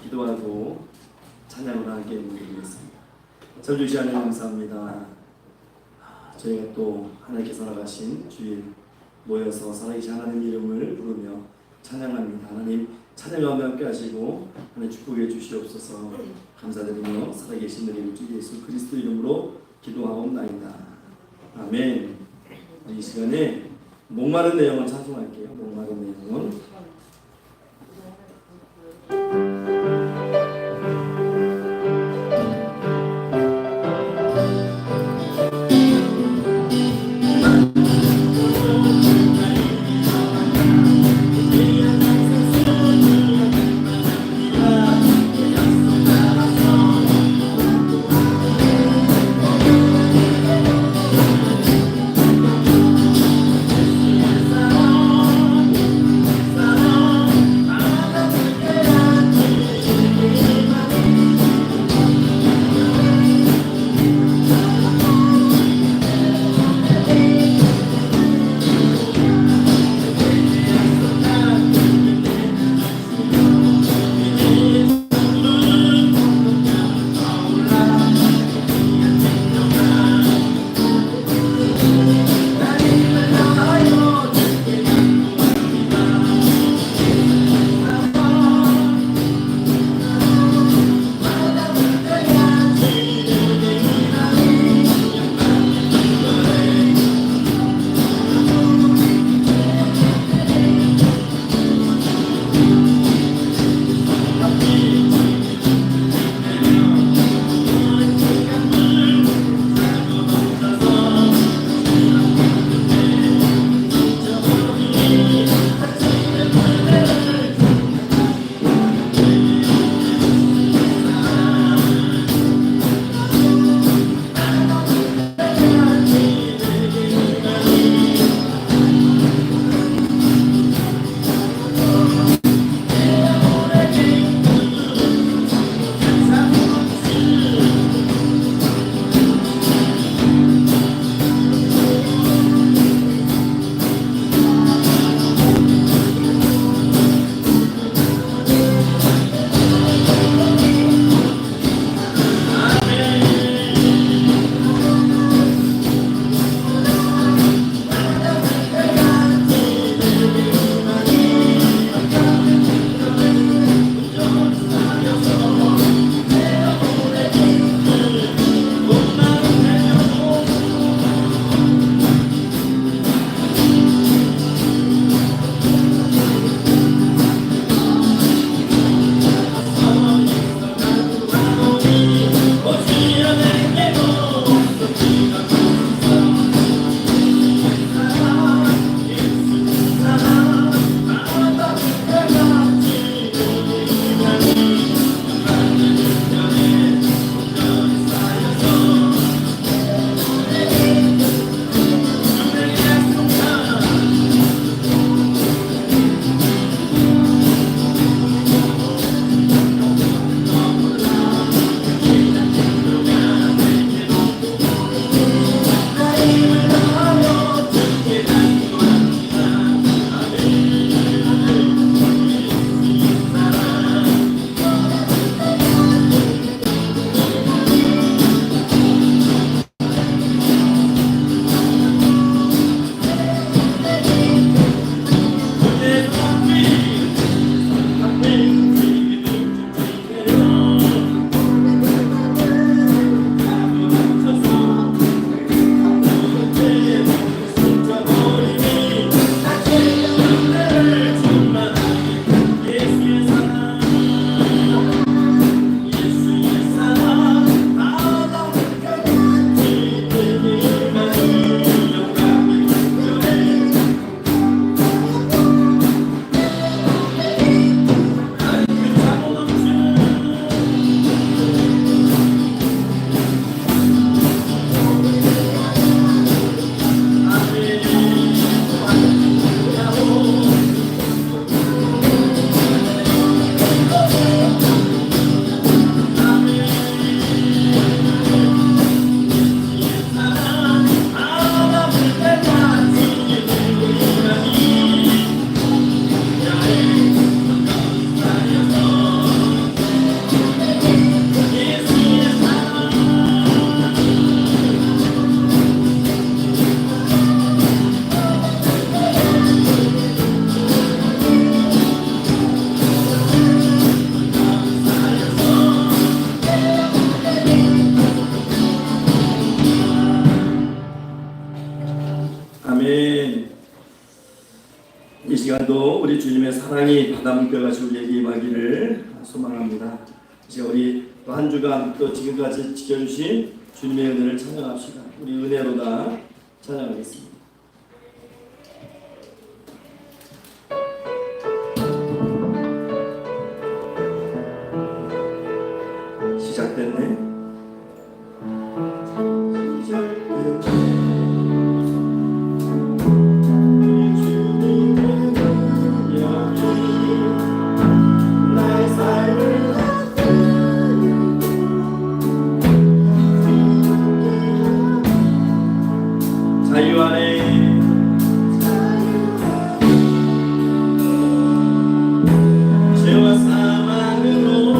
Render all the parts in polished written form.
기도하고 찬양을 하게 드리겠습니다. 참 주시 하나님 감사합니다. 저희가 또 하나님께서 나가신 주일 모여서 살아계신 하나님 이름을 부르며 찬양합니다. 하나님 찬양하며 함께 하시고 하나님 축복해 주시옵소서. 감사드리며 살아계신 우리 주 예수 그리스도 이름으로 기도하옵나이다. 아멘. 이 시간에 목마른 내용을 찬송할게요. 목마른 내용은 사랑 사랑이 바닷물결같이 우리에게 임하기를 소망합니다. 이제 우리 또 한 주간 또 지금까지 지켜주신 주님의 은혜를 찬양합시다. 우리 은혜로다 찬양하겠습니다. 시작됐네. 자유 안에 죄와 사망으로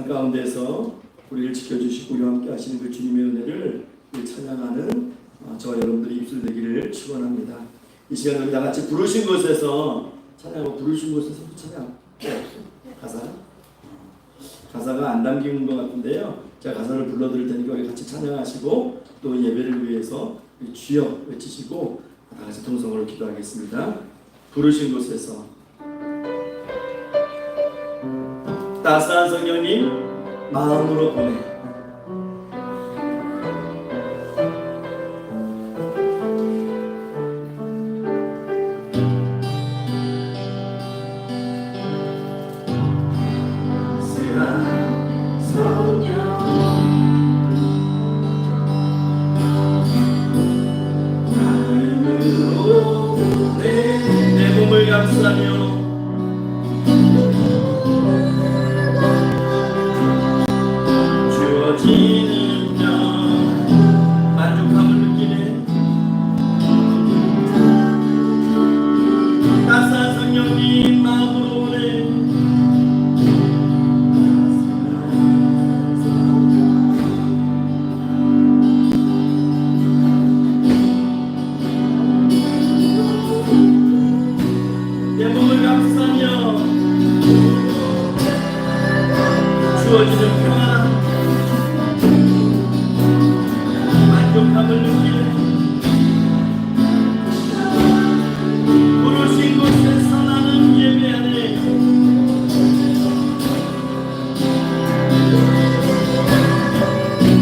삶 가운데서 우리를 지켜주시고 우리와 함께 하시는 그 주님의 은혜를 찬양하는 저와 여러분들이 입술되기를 축원합니다. 이 시간에 우리 다 같이 부르신 곳에서 찬양하고 부르신 곳에서 찬양 가사가 안 담긴 것 같은데요. 제가 가사를 불러드릴 테니까 우리 같이 찬양하시고 또 예배를 위해서 주여 외치시고 다 같이 동성으로 기도하겠습니다. 부르신 곳에서 따스한 성령님 마음으로 보내 내 몸을 감싸며 주어지는 명 만족함을 느끼네. 따스한 성령님 마음으로 오네. 내 몸을 감싸며 주어지는 평안 만족함을 느끼는 부르신 곳에서 나는 예배하네.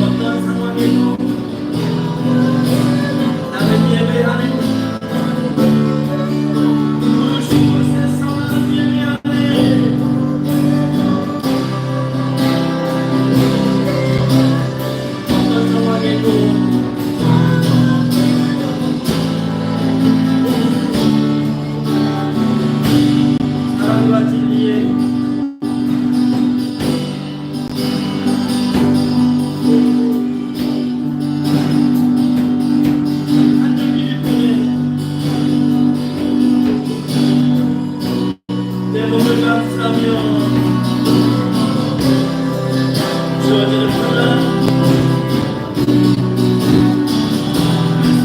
어떤 상황에도 나는 예배하네. 부르신 곳에서 나는 예배하네. 어떤 상황에도 사랑과 진리에 한줄기를 보내 내 몸을 감싸며 주어지는 평안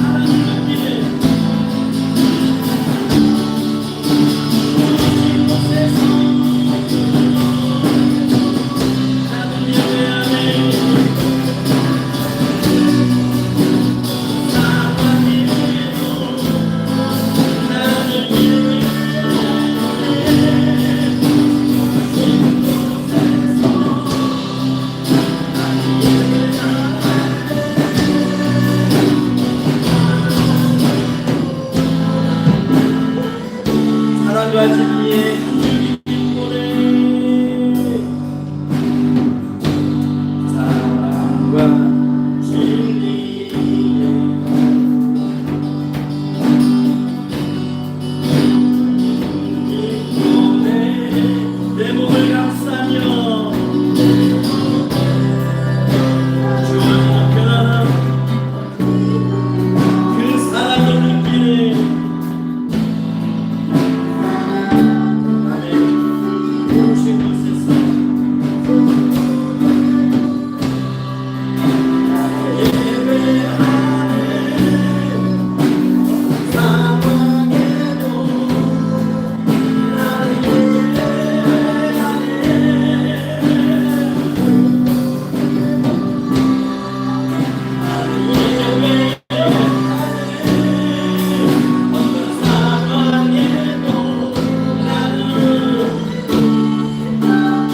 사랑을 느끼네. 부르신 곳에서 나는 예배하네. 사랑에도 나는 예배하네. 사랑과 진리의 한줄기 보내. 사랑과 진리의 보내. 내 몸을 감싸며 주어지는 편안함 그 사랑을 느끼네. 부르신 곳에서 예배하네. 사랑에도 나는 예배하네. 어떤 상황에도 나는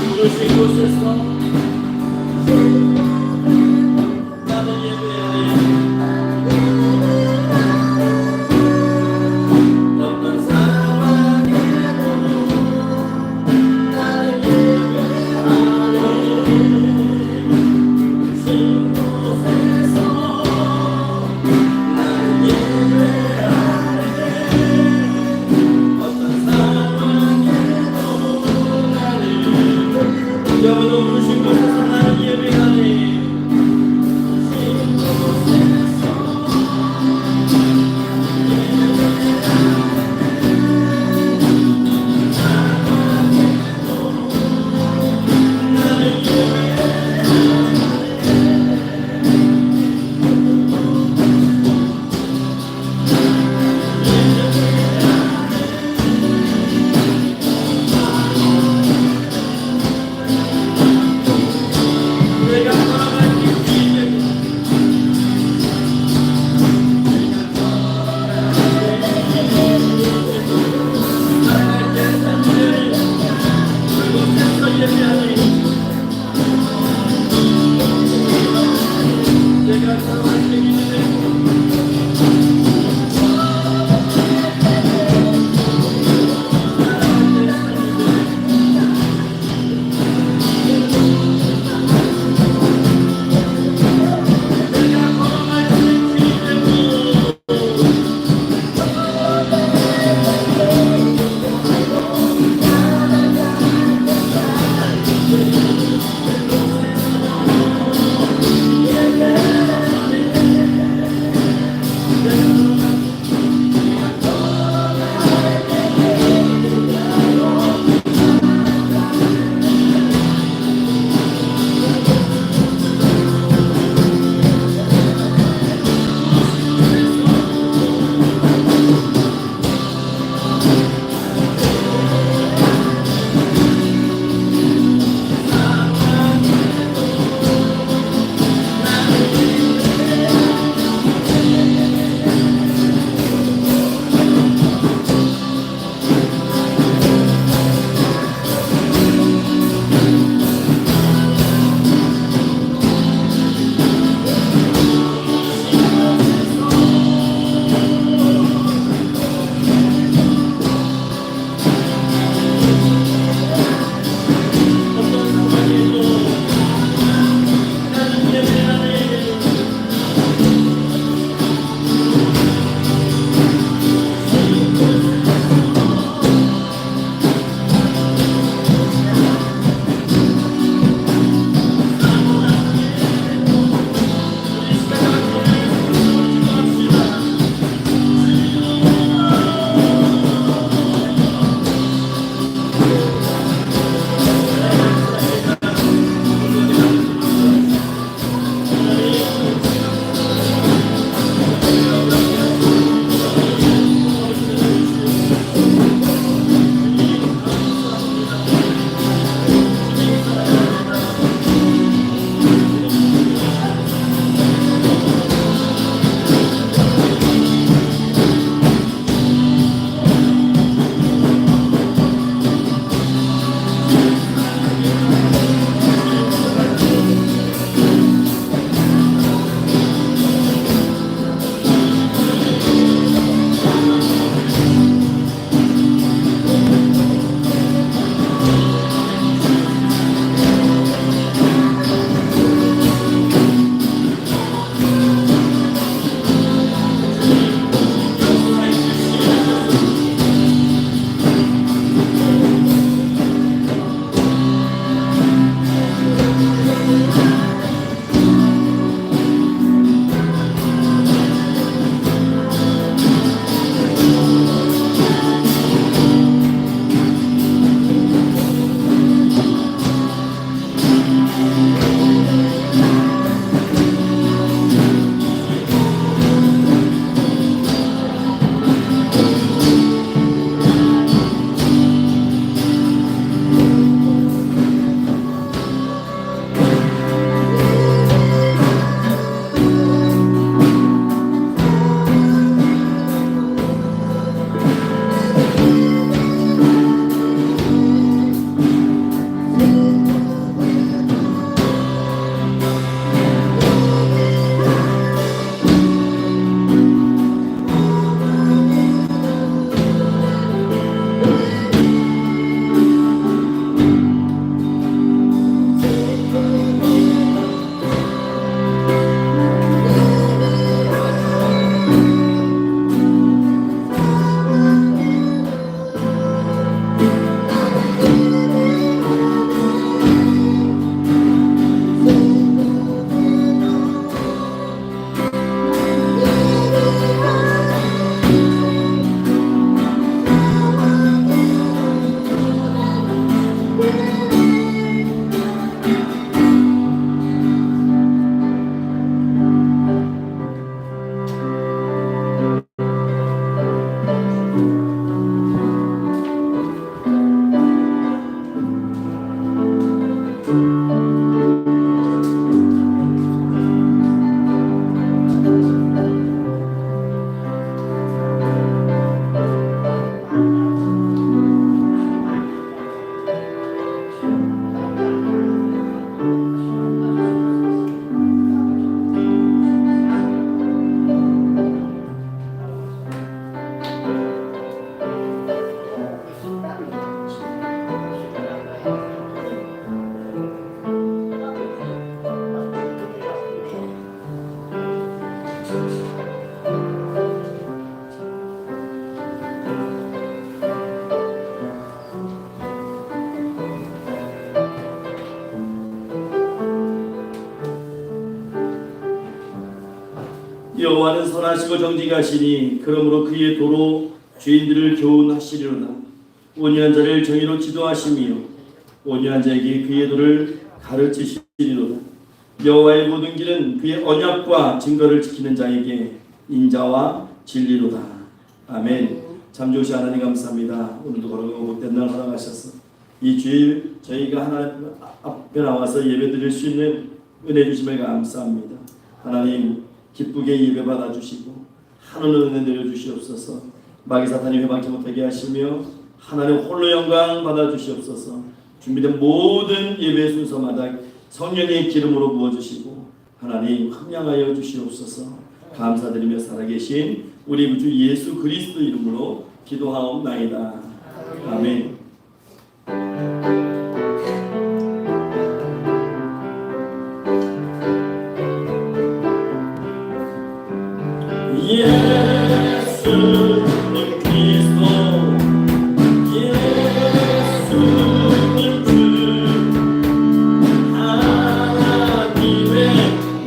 부르신 곳에서 나는 예배하네. 어떤 상황에도 나는 예배하네. 부르신 곳에서 나는 예배하네. 어떤 상황에도 나는 여러분도 부르신 곳에서 나는 예배하네. 부르신 곳에서 나는 예배하네. 여호와는 선하시고 정직하시니 그러므로 그의 도로 죄인들을 교훈하시리로다. 온유한 자를 정의로 지도하시며 온유한 자에게 그의 도를 가르치시리로다. 여호와의 모든 길은 그의 언약과 증거를 지키는 자에게 인자와 진리로다. 아멘. 참 좋으신 하나님 감사합니다. 오늘도 걸어가고 복된 날 허락하셔서 이 주일 저희가 하나님 앞에 나와서 예배드릴 수 있는 은혜 주심을 감사합니다. 하나님 기쁘게 예배 받아주시고 하늘의 은혜 내려주시옵소서. 마귀 사탄이 회방치 못하게 하시며 하나님 홀로 영광 받아주시옵소서. 준비된 모든 예배 순서마다 성령의 기름으로 부어주시고 하나님 함량하여 주시옵소서. 감사드리며 살아계신 우리 주 예수 그리스도 이름으로 기도하옵나이다. 아멘. 예수는 그리스도 예수는 주 하나님의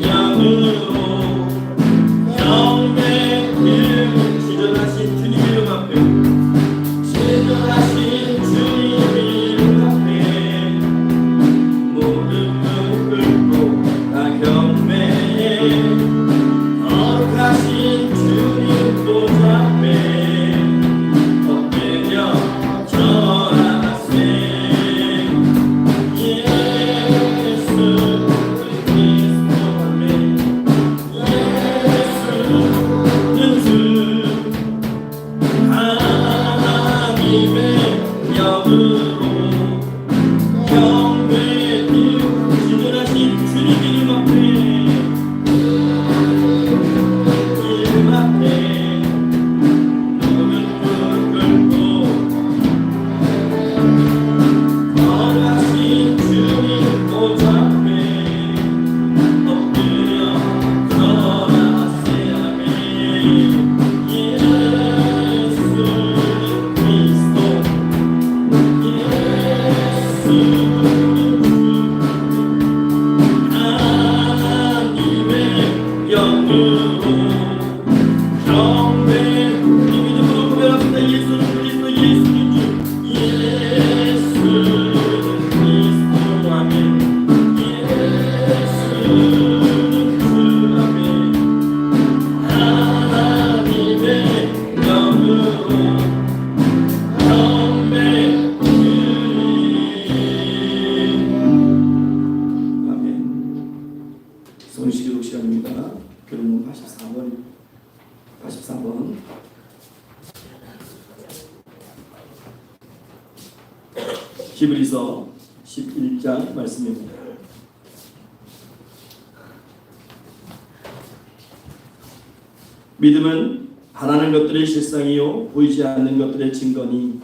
영으로 경배를 지존하신 주님 이름 앞에 지존하신 주님 이름 앞에 모든 무릎 꿇고 다 경배해 거룩하신 주님 보좌에 엎드려 절하세. 예수 그리스도 아멘. 예수는 주 하나님의 영으로 경배드리고 지존하신 주님 이름 앞에 성식기록 시간입니다. 결론은 83번 히브리서 11장 말씀입니다. 믿음은 바라는 것들의 실상이요 보이지 않는 것들의 증거니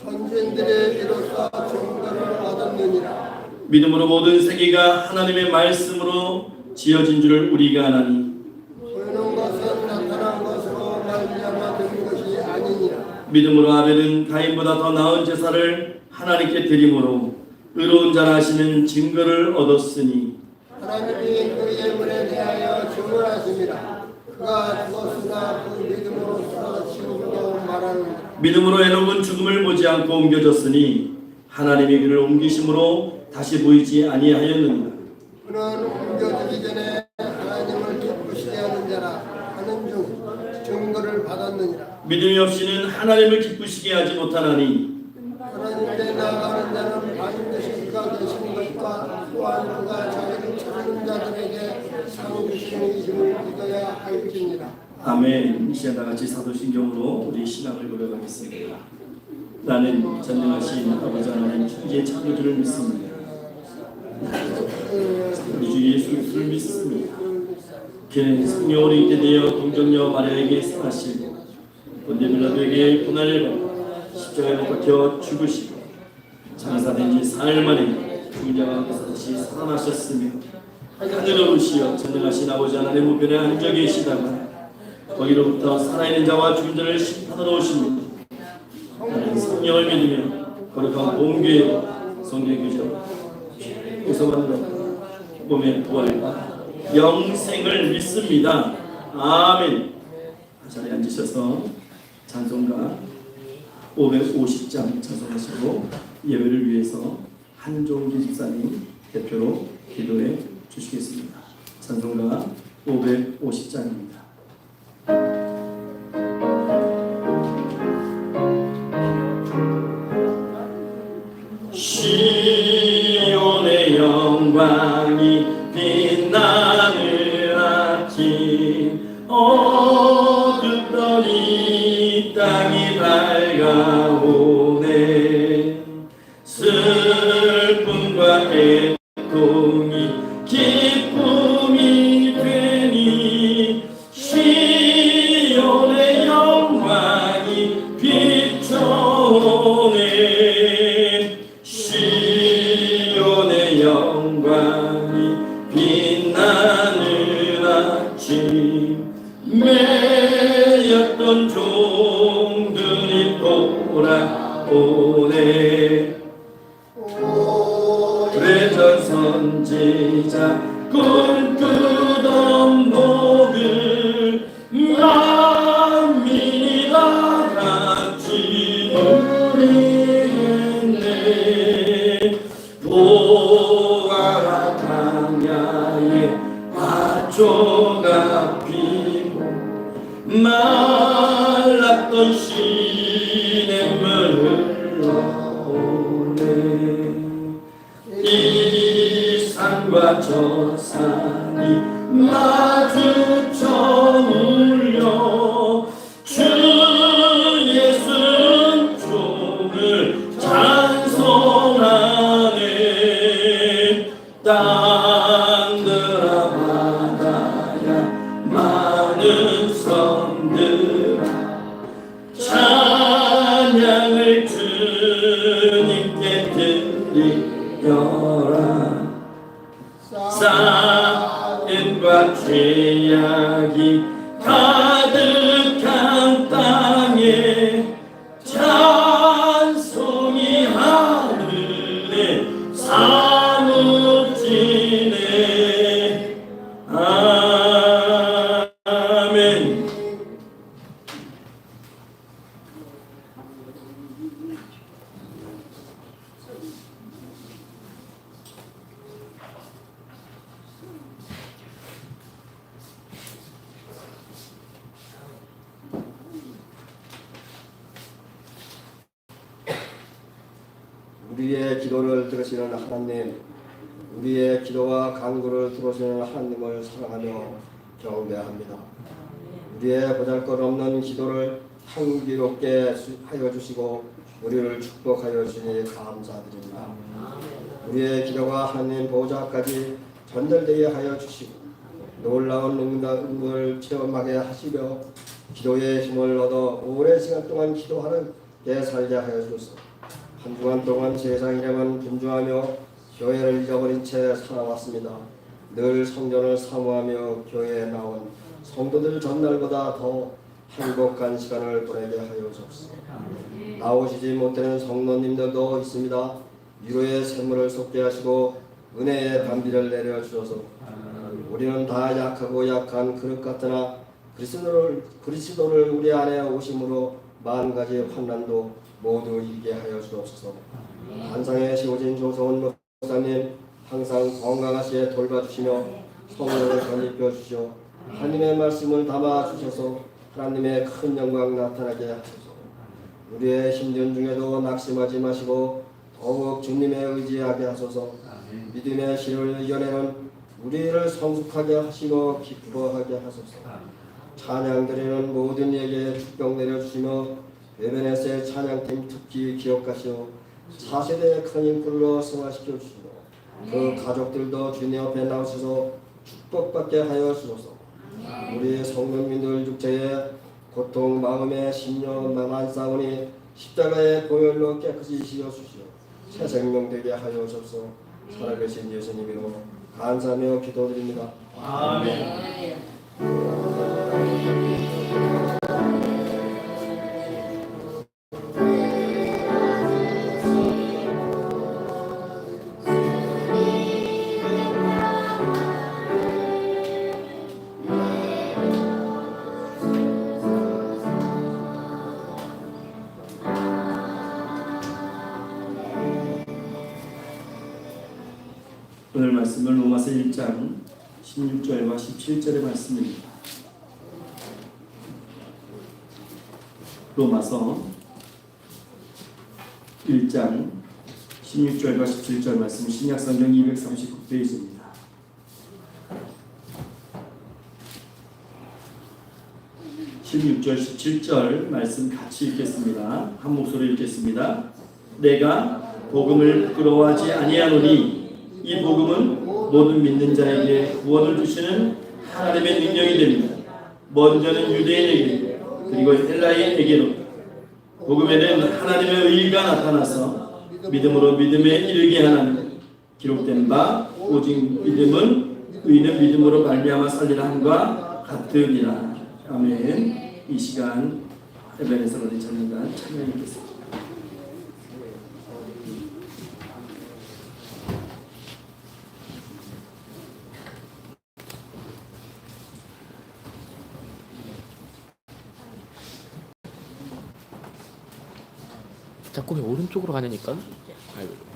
선진들의 비로소 증거를 얻었느니라. 믿음으로 모든 세계가 하나님의 말씀으로 지어진 줄을 우리가 아나니 보이는 것은 나타난 것으로 말미암아 된 것이 아니니라. 믿음으로 아벨은 가인보다 더 나은 제사를 하나님께 드림으로 의로운 자라 하시는 증거를 얻었으니 하나님이 그 예물에 대하여 증언하심이라. 그가 죽었으나 그 믿음으로써 지금도 말하느니라. 믿음으로 에녹은 죽음을 보지 않고 옮겨졌으니 하나님이 그를 옮기심으로 다시 보이지 아니하였느니라. 그는 옮겨지기 전에 하나님을 기쁘시게 하는 자라 하는 중 증거를 받았느니라. 믿음이 없이는 하나님을 기쁘시게 하지 못하나니 하나님께 나아가는 자는 반드시 그가 계신 것과 또한 그가 자기를 찾는 자들에게 상 주시는 이심을 믿어야 할지니라. 아멘. 이 시간 다같이 사도신경으로 우리 신앙을 고백하겠습니다. 나는 전능하신 아버지 하나님 천지의 창조주를 믿습니다. 우리 주 예수 그리스도를 믿습니다. 그는 성령으로 있게 되어 동정녀 마리아에게 생하시고 본디 빌라도에게 고난을 받고 십자가에 못 박혀 죽으시고 장사된 지 사흘 만에 죽은 자 가운데서 다시 살아나셨으며 하늘에 오르시어 전능하신 아버지 하나님 우편에 앉아 계시다가 거기로부터 살아있는 자와 죽은 자를 심판하러 오십니다. 나는 성령을 믿으며 거룩한 공교회와 성경교제와 구성하는 것 몸의 부활과 영생을 믿습니다. 아멘. 자리에 앉으셔서 찬송가 550장 찬송하시고 예배를 위해서 한종기 집사님 대표로 기도해 주시겠습니다. 찬송가 550장입니다. 시온의 영광이 빛나는 아침 어둡던 이 땅이 밝아오네. 슬픔과 애통이 기쁨이 되니 시온의 영광이 비춰오네. 시온의 영광이 빛나는 아침 매였던 종들이 돌아오네. 오래전 선지자 꿈꾸던 목을 만민이 다 같이 누리겠네. 보아라 광야에 밭조가 피고 말랐던 시냇물 흘러오네. 이 산과 저 산이 마주쳐 울려 주 예수는 종을 찬송하네. 땅들아 바다야 많은 섬들아 찬양을 주님께 드리려라. 사인과 죄악이 가득한 땅에 찬송이 하늘에 사무치네. 아멘. 우리의 기도를 들으시는 하나님, 우리의 기도와 간구를 들으시는 하나님을 사랑하며 경배합니다. 우리의 보잘것없는 기도를 향기롭게 하여 주시고 우리를 축복하여 주시니 감사드립니다. 우리의 기도가 하나님 보좌까지 전달되게 하여 주시고 놀라운 응답을 체험하게 하시며 기도의 힘을 얻어 오랜 시간 동안 기도하는게 살게 하여 주소서. 한 주간 동안 세상 이름은 분주하며 교회를 잊어버린 채 살아왔습니다. 늘 성전을 사모하며 교회에 나온 성도들 전날보다 더 행복한 시간을 보내게 하여 주옵소서. 나오시지 못하는 성도님들도 있습니다. 위로의 샘물을 솟게 하시고 은혜의 단비를 내려 주셔서 우리는 다 약하고 약한 그릇 같으나 그리스도를 우리 안에 오심으로 만 가지 환난도 모두 이기게 하여 주옵소서. 한상에 세워진 조성훈 목사님 항상 건강하시게 돌봐주시며 성령을 덧입혀 주시어 하나님의 말씀을 담아 주셔서 하나님의 큰 영광 나타나게 하소서. 우리의 힘든 중에도 낙심하지 마시고 더욱 주님의 의지하게 하소서. 믿음의 실을 이겨내는 우리를 성숙하게 하시고 기뻐하게 하소서. 찬양 드리는 모든 이에게 축복 내려주시며 외면에서의 찬양팀 특히 기억하시오. 4세대의 큰 인물로 승화시켜 주시고 그 가족들도 주님 앞에 나오셔서 축복받게 하여 주소서. 우리 성도님들 육체의 고통 마음의 심령 만사오니 십자가의 보혈로 깨끗이 씻어주시오. 새 생명 되게 하여 주소서. 살아계신 예수님으로 감사하며 기도드립니다. 아멘. 오늘 말씀은 로마서 1장 16절과 17절의 말씀입니다. 로마서 1장 16절과 17절 말씀, 신약성경 239페이지입니다. (16절) 17절 말씀 같이 읽겠습니다. 한 목소리 읽겠습니다. 내가 복음을 부끄러워하지 아니하노니 이 복음은 모든 믿는 자에게 구원을 주시는 하나님의 능력이 됩니다. 먼저는 유대인에게 그리고 헬라인에게로 복음에는 하나님의 의가 나타나서 믿음으로 믿음에 이르게 하나니 기록된 바 오직 믿음은 의는 믿음으로 말미암아 살리라 함과 같으니라. 아멘. 이 시간 에베네zer 어린 찬양단 찬양하겠습니다. 자꾸 왜 오른쪽으로 가냐니까. 아이고.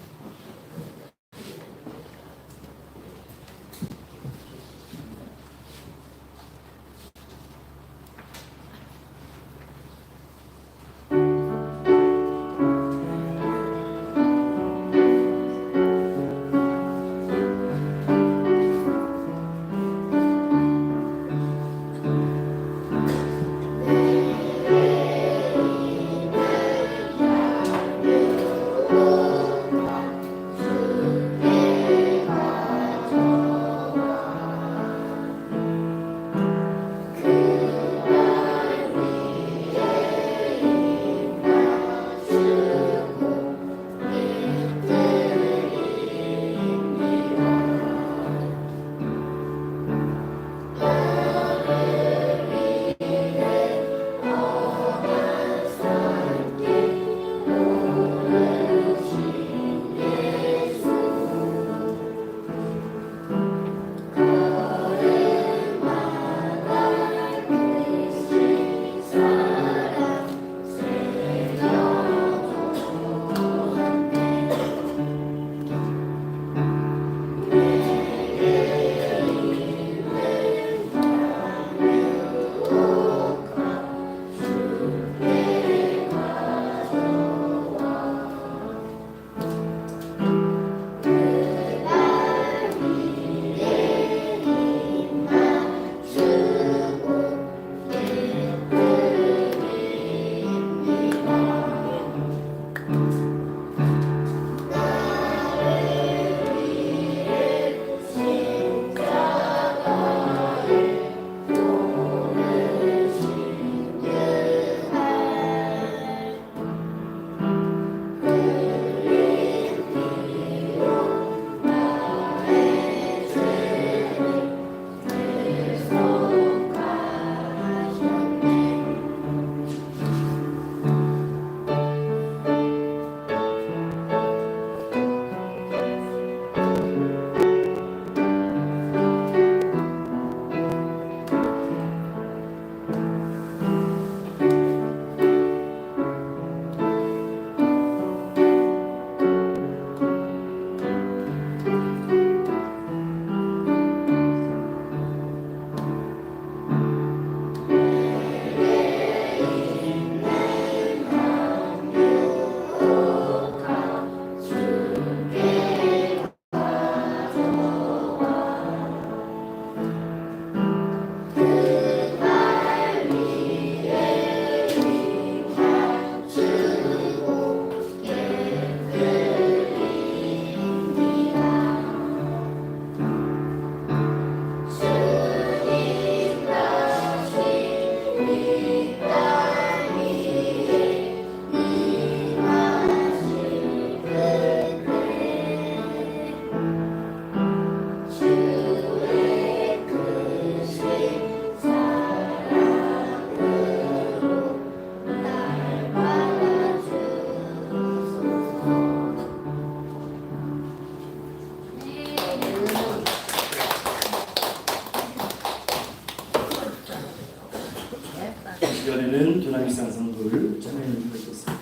시간에는 두나미 상상도를 찬양해 주겠습니다.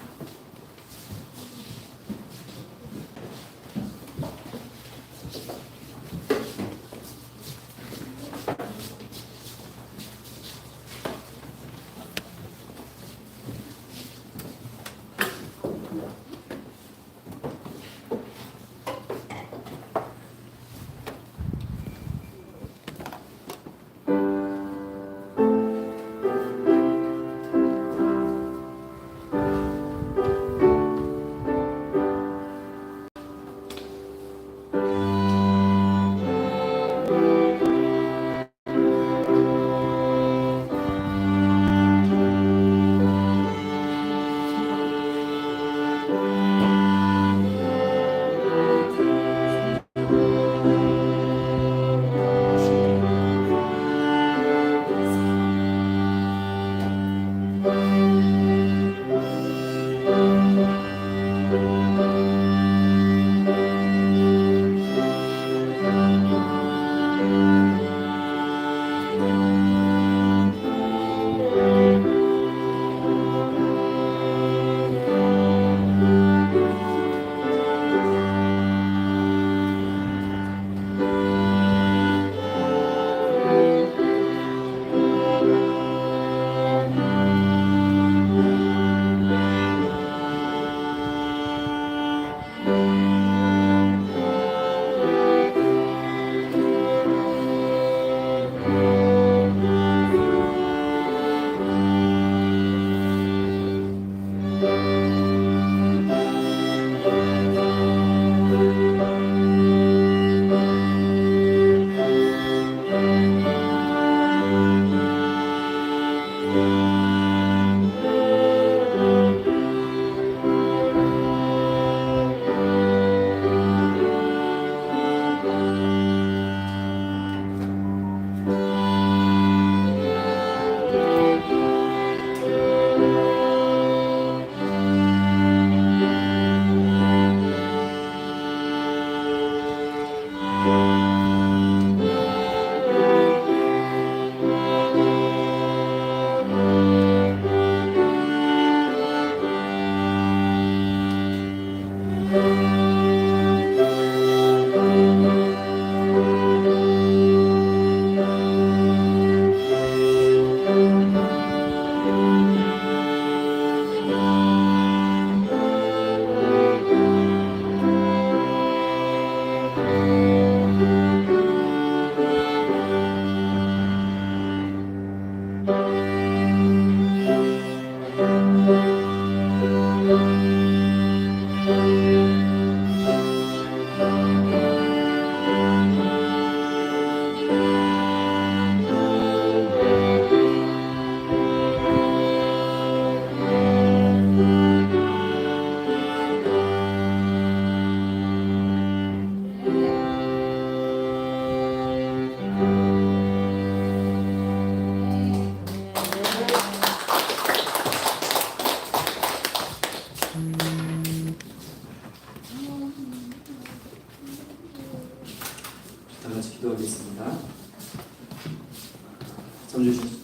다 같이 기도하겠습니다.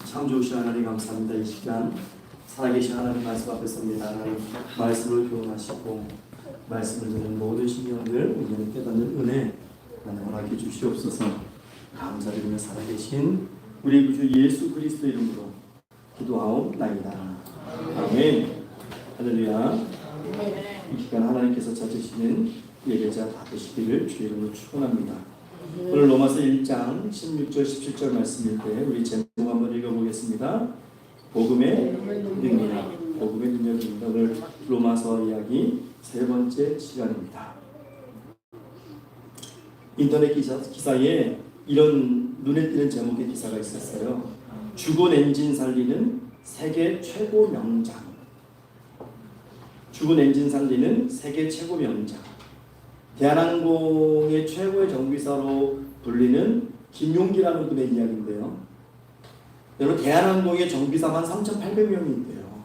참 좋으신 하나님 감사합니다. 이 시간 살아계신 하나님 말씀 앞에 섭니다. 하나님 말씀을 교훈하시고 말씀을 듣는 모든 신령들 우리는 깨닫는 은혜 하나님 허락해 주시옵소서. 감사드리며 살아계신 우리 주 예수 그리스도 이름으로 기도하옵나이다. 아멘. 할렐루야. 이 시간 하나님께서 찾으시는 예배자 받으시기를 주의 이름으로 축원합니다. 오늘 로마서 1장 16절 17절 말씀일 때 우리 제목 한번 읽어보겠습니다. 복음의 능력, 복음의 능력입니다. 오늘 로마서 이야기 세 번째 시간입니다. 인터넷 기사에 이런 눈에 띄는 제목의 기사가 있었어요. 죽은 엔진 살리는 세계 최고 명장. 죽은 엔진 살리는 세계 최고 명장. 대한항공의 최고의 정비사로 불리는 김용기라는 분의 이야기인데요. 여러분, 대한항공의 정비사만 3,800명이 있대요.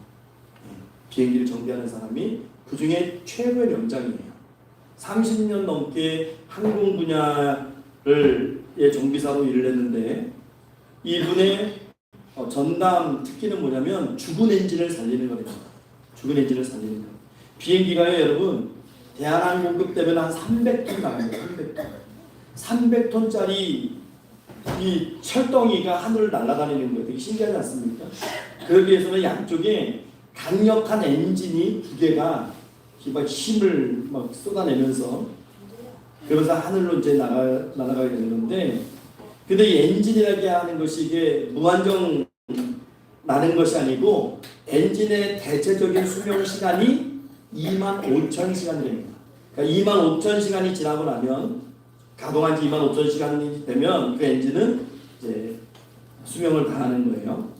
비행기를 정비하는 사람이 그 중에 최고의 명장이에요. 30년 넘게 항공 분야의 정비사로 일을 했는데 이분의 전담 특기는 뭐냐면 죽은 엔진을 살리는 겁니다. 죽은 엔진을 살리는 거. 비행기가요, 여러분, 대한항공급 되면 한 300톤 나갑니다. 300톤. 300톤짜리 이 철덩이가 하늘을 날아다니는 거예요. 되게 신기하지 않습니까? 그러기 위해서는 양쪽에 강력한 엔진이 두 개가 막 힘을 막 쏟아내면서 그러면서 하늘로 이제 날아가게 되는 건데, 근데 이 엔진이라고 하는 것이 이게 무한정 나는 것이 아니고 엔진의 대체적인 수명 시간이 25,000시간 됩니다. 그러니까 25,000시간이 지나고 나면, 가동한 지 25,000시간이 되면 그 엔진은 이제 수명을 다하는 거예요.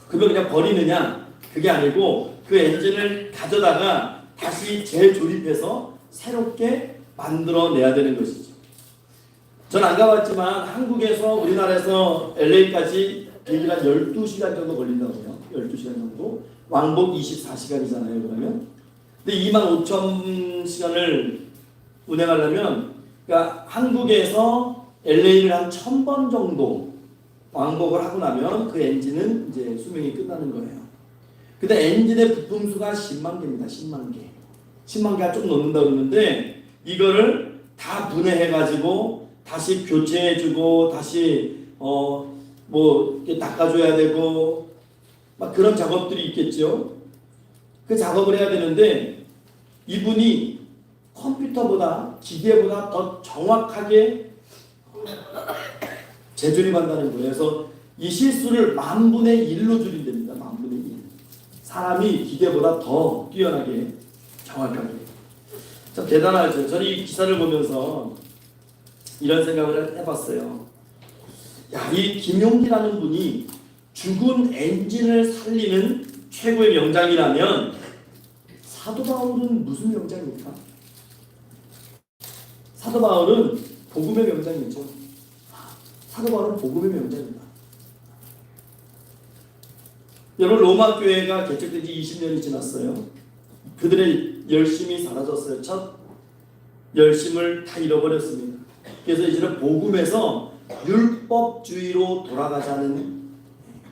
그걸 그냥 버리느냐? 그게 아니고 그 엔진을 가져다가 다시 재조립해서 새롭게 만들어내야 되는 것이죠. 전 안 가봤지만 한국에서 우리나라에서 LA까지 비행기가 12시간 정도 걸린다고 해요. 12시간 정도. 왕복 24시간이잖아요. 그러면. 근데 25,000시간을 운행하려면, 그러니까 한국에서 LA를 한 1,000번 정도 왕복을 하고 나면 그 엔진은 이제 수명이 끝나는 거예요. 근데 엔진의 부품 수가 10만 개입니다. 10만 개. 10만 개가 좀 넘는다 그러는데 이거를 다 분해해가지고 다시 교체해주고 다시 뭐 이렇게 닦아줘야 되고 막 그런 작업들이 있겠죠. 그 작업을 해야 되는데 이분이 컴퓨터보다 기계보다 더 정확하게 재조립한다는 거예요. 그래서 이 실수를 10,000분의 1로 줄인답니다. 10,000분의 1. 사람이 기계보다 더 뛰어나게 정확하게. 참 대단하죠. 저는 이 기사를 보면서 이런 생각을 해봤어요. 야, 이 김용기라는 분이 죽은 엔진을 살리는 최고의 명장이라면 사도 바울은 무슨 명장입니까? 사도 바울은 복음의 명장이죠. 사도 바울은 복음의 명장입니다. 여러분, 로마 교회가 개척된 지 20년이 지났어요. 그들의 열심이 사라졌어요. 첫 열심을 다 잃어버렸습니다. 그래서 이제는 복음에서 율법주의로 돌아가자는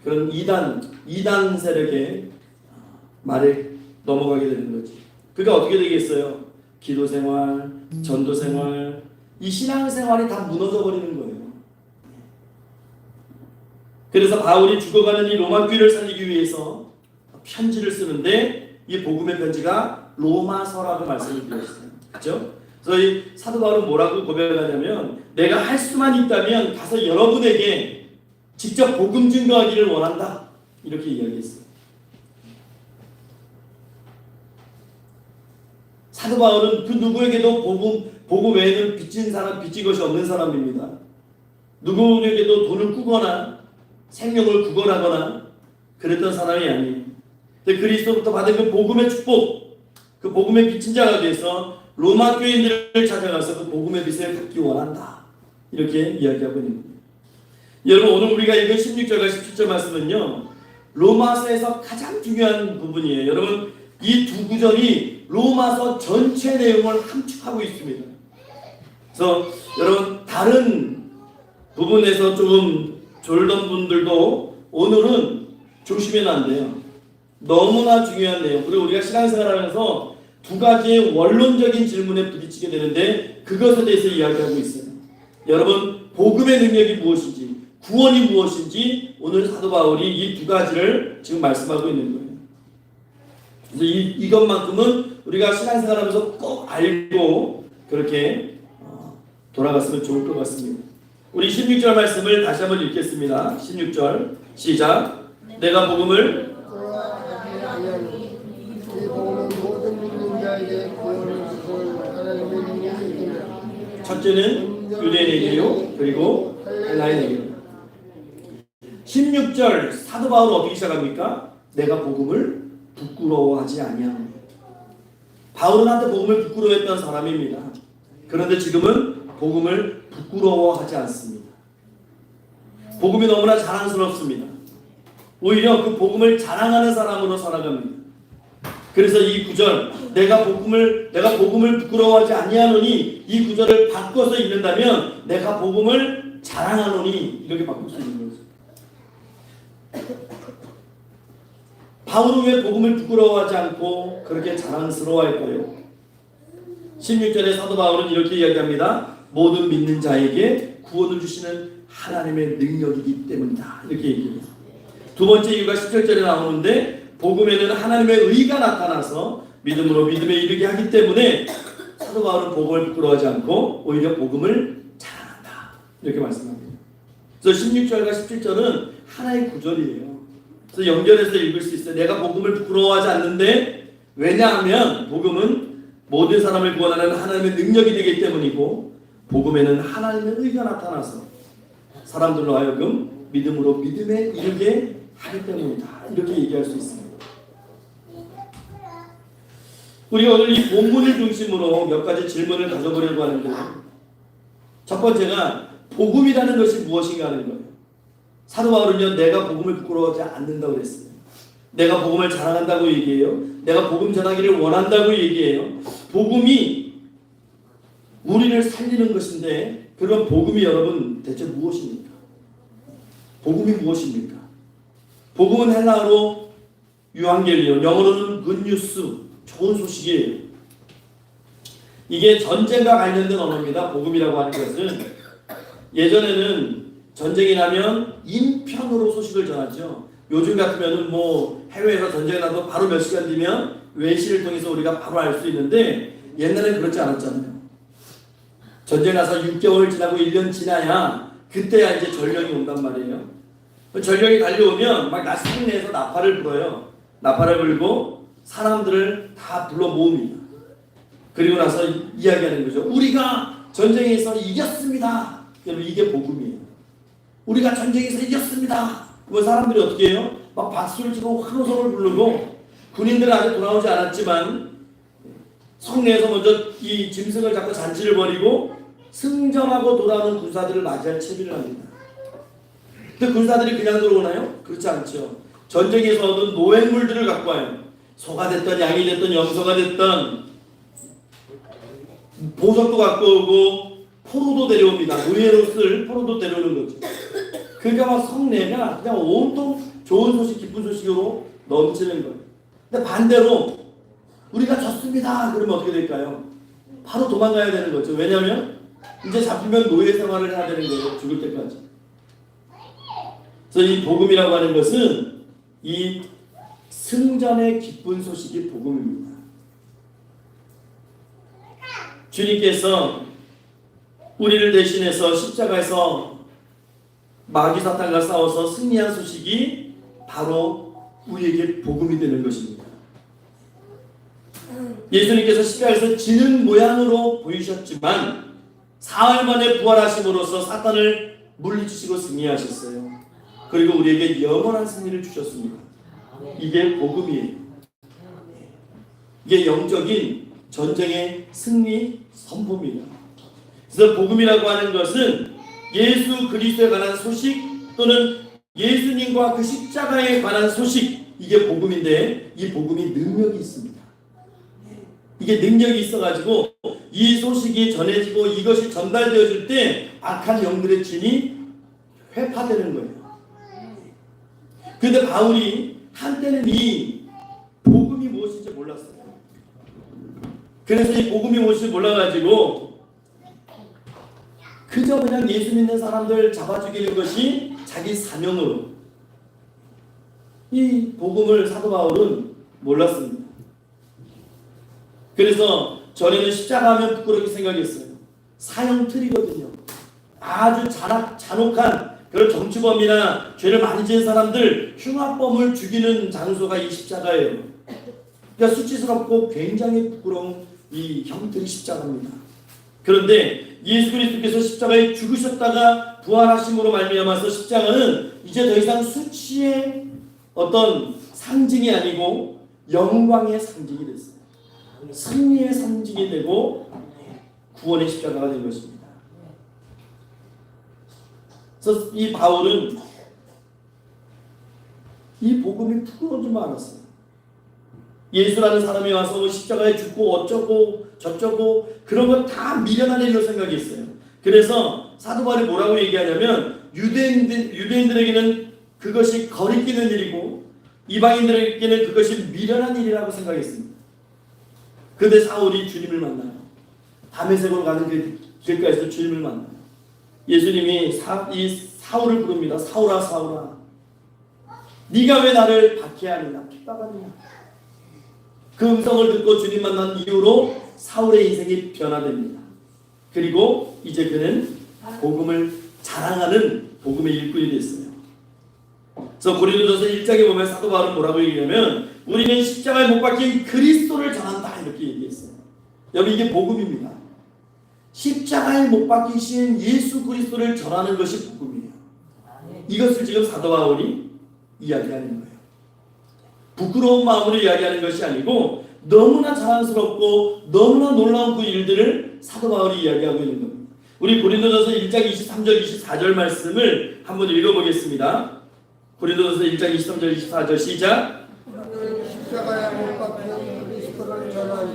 그런 이단 세력의 말에 넘어가게 되는 거지. 그러니까 어떻게 되겠어요? 기도 생활, 전도 생활, 이 신앙 생활이 다 무너져 버리는 거예요. 그래서 바울이 죽어가는 이 로마 교회를 살리기 위해서 편지를 쓰는데 이 복음의 편지가 로마서라고 말씀을 드렸어요. 그렇죠? 그래서 이 사도 바울은 뭐라고 고백하냐면 내가 할 수만 있다면 가서 여러분에게 직접 복음 증거하기를 원한다. 이렇게 이야기했어요. 사도 바울은 그 누구에게도 복음 외에는 빚진 것이 없는 사람입니다. 누구에게도 돈을 꾸거나 생명을 구걸하거나 그랬던 사람이 아니에요. 그리스도부터 받은 그 복음의 축복, 그 복음의 빚진 자가 돼서 로마 교인들을 찾아가서 그 복음의 빚을 갚기 원한다. 이렇게 이야기하고 있는 겁니다. 여러분 오늘 우리가 읽은 16절과 17절 말씀은요. 로마서에서 가장 중요한 부분이에요. 여러분 이 두 구절이 로마서 전체 내용을 함축하고 있습니다. 그래서 여러분 다른 부분에서 조금 졸던 분들도 오늘은 조심해야 안 돼요. 너무나 중요한 내용. 그리고 우리가 신앙생활하면서 두 가지의 원론적인 질문에 부딪히게 되는데 그것에 대해서 이야기하고 있어요. 여러분 복음의 능력이 무엇인지 구원이 무엇인지 오늘 사도 바울이 이 두 가지를 지금 말씀하고 있는 거예요. 그래서 이것만큼은 우리가 신앙생활하면서 꼭 알고 그렇게 돌아갔으면 좋을 것 같습니다. 우리 16절 말씀을 다시 한번 읽겠습니다. 16절 시작. 내가 복음을 첫째는 유대인에게요 그리고 헬라인에게요. 16절 사도 바울은 어떻게 시작합니까? 내가 복음을 부끄러워하지 아니하노니. 바울은 한때 복음을 부끄러워했던 사람입니다. 그런데 지금은 복음을 부끄러워하지 않습니다. 복음이 너무나 자랑스럽습니다. 오히려 그 복음을 자랑하는 사람으로 살아갑니다. 그래서 이 구절 내가 복음을 부끄러워하지 아니하노니 이 구절을 바꿔서 읽는다면 내가 복음을 자랑하노니 이렇게 바꿀 수 있는 거죠. 바울은 왜 복음을 부끄러워하지 않고 그렇게 자랑스러워할까요? 16절에 사도 바울은 이렇게 이야기합니다. 모든 믿는 자에게 구원을 주시는 하나님의 능력이기 때문이다. 이렇게 얘기해요. 두 번째 이유가 17절에 나오는데 복음에는 하나님의 의가 나타나서 믿음으로 믿음에 이르게 하기 때문에 사도 바울은 복음을 부끄러워하지 않고 오히려 복음을 자랑한다. 이렇게 말씀합니다. 그래서 16절과 17절은 하나의 구절이에요. 그래서 연결해서 읽을 수 있어요. 내가 복음을 부끄러워하지 않는데 왜냐하면 복음은 모든 사람을 구원하는 하나님의 능력이 되기 때문이고 복음에는 하나님의 의가 나타나서 사람들로 하여금 믿음으로 믿음에 이르게 하기 때문이다. 이렇게 얘기할 수 있습니다. 우리가 오늘 이 본문을 중심으로 몇 가지 질문을 가져보려고 하는데요. 첫 번째가 복음이라는 것이 무엇인가 하는 거예요. 사도 바울은요, 내가 복음을 부끄러워하지 않는다고 그랬어요. 내가 복음을 자랑한다고 얘기해요. 내가 복음 전하기를 원한다고 얘기해요. 복음이 우리를 살리는 것인데 그런 복음이 여러분 대체 무엇입니까? 복음이 무엇입니까? 복음은 헬라어로 유앙겔리온, 영어로는 굿뉴스, 좋은 소식이에요. 이게 전쟁과 관련된 언어입니다. 복음이라고 하는 것은 예전에는 전쟁이 나면 인편으로 소식을 전하죠. 요즘 같으면은 뭐 해외에서 전쟁이 나도 바로 몇 시간 뒤면 외신을 통해서 우리가 바로 알 수 있는데 옛날에는 그렇지 않았잖아요. 전쟁 나서 6개월 지나고 1년 지나야 그때야 이제 전령이 온단 말이에요. 전령이 달려오면 막 나스팅내에서 나팔을 불어요. 나팔을 불고 사람들을 다 불러 모읍니다. 그리고 나서 이야기하는 거죠. 우리가 전쟁에서 이겼습니다. 여러분 이게 복음이에요. 우리가 전쟁에서 이겼습니다. 그럼 사람들이 어떻게 해요? 막 박수를 치고 환호성을 부르고 군인들은 아직 돌아오지 않았지만 성내에서 먼저 이 짐승을 잡고 잔치를 벌이고 승전하고 돌아오는 군사들을 맞이할 채비를 합니다. 근데 군사들이 그냥 들어오나요? 그렇지 않죠. 전쟁에서 얻은 노획물들을 갖고 와요. 소가 됐던 양이 됐던 염소가 됐던 보석도 갖고 오고 포로도 데려옵니다. 노예로 쓸 포로도 데려오는 거죠. 그러니까 막 성내가 그냥 온통 좋은 소식, 기쁜 소식으로 넘치는 거예요. 근데 반대로 우리가 졌습니다 그러면 어떻게 될까요? 바로 도망가야 되는 거죠. 왜냐하면 이제 잡히면 노예 생활을 해야 되는 거예요. 죽을 때까지. 그래서 이 복음이라고 하는 것은 이 승전의 기쁜 소식이 복음입니다. 주님께서 우리를 대신해서 십자가에서 마귀 사탄과 싸워서 승리한 소식이 바로 우리에게 복음이 되는 것입니다. 예수님께서 십자가에서 지는 모양으로 보이셨지만 사흘 만에 부활하심으로써 사탄을 물리치시고 승리하셨어요. 그리고 우리에게 영원한 승리를 주셨습니다. 이게 복음이에요. 이게 영적인 전쟁의 승리 선포입니다. 그래서 복음이라고 하는 것은 예수 그리스도에 관한 소식 또는 예수님과 그 십자가에 관한 소식, 이게 복음인데 이 복음이 능력이 있습니다. 이게 능력이 있어가지고 이 소식이 전해지고 이것이 전달되어질 때 악한 영들의 진이 회파되는 거예요. 그런데 바울이 한때는 이 복음이 무엇인지 몰랐어요. 그래서 이 복음이 무엇인지 몰라가지고 그저 그냥 예수 믿는 사람들 잡아 죽이는 것이 자기 사명으로, 이 복음을 사도 바울은 몰랐습니다. 그래서 전에는 십자가 하면 부끄럽게 생각했어요. 사형 틀이거든요. 아주 잔혹한 그런 정치범이나 죄를 많이 지은 사람들, 흉악범을 죽이는 장소가 이 십자가예요. 그러니까 수치스럽고 굉장히 부끄러운 이 형틀이 십자가입니다. 그런데 예수 그리스도께서 십자가에 죽으셨다가 부활하심으로 말미암아서 십자가는 이제 더 이상 수치의 어떤 상징이 아니고 영광의 상징이 됐어요. 승리의 상징이 되고 구원의 십자가가 된 것입니다. 그래서 이 바울은 이 복음이 부끄러워지만 않았어요. 예수라는 사람이 와서 십자가에 죽고 어쩌고 저쩌고 그런 건 다 미련한 일로 생각했어요. 그래서 사도 바울이 뭐라고 얘기하냐면 유대인들에게는 그것이 거리끼는 일이고 이방인들에게는 그것이 미련한 일이라고 생각했습니다. 그런데 사울이 주님을 만나요. 다메섹으로 가는 그 길가에서 주님을 만나요. 예수님이 이 사울을 부릅니다. 사울아 사울아, 네가 왜 나를 박해하느냐, 핍박하느냐. 그 음성을 듣고 주님 만난 이후로 사울의 인생이 변화됩니다. 그리고 이제 그는 복음을 자랑하는 복음의 일꾼이 됐어요. 그래서 고린도전서 1장에 보면 사도 바울은 뭐라고 얘기하냐면 우리는 십자가에 못 박힌 그리스도를 전한다 이렇게 얘기했어요. 여러분 이게 복음입니다. 십자가에 못 박히신 예수 그리스도를 전하는 것이 복음이에요. 이것을 지금 사도 바울이 이야기하는 거예요. 부끄러운 마음으로 이야기하는 것이 아니고 너무나 자랑스럽고 너무나 놀라운 그 일들을 사도 바울이 이야기하고 있는 겁니다. 우리 고린도전서 1장 23절 24절 말씀을 한번 읽어보겠습니다. 고린도전서 1장 23절 24절 시작. 십자가에 못 박힌 그리스도를 전하니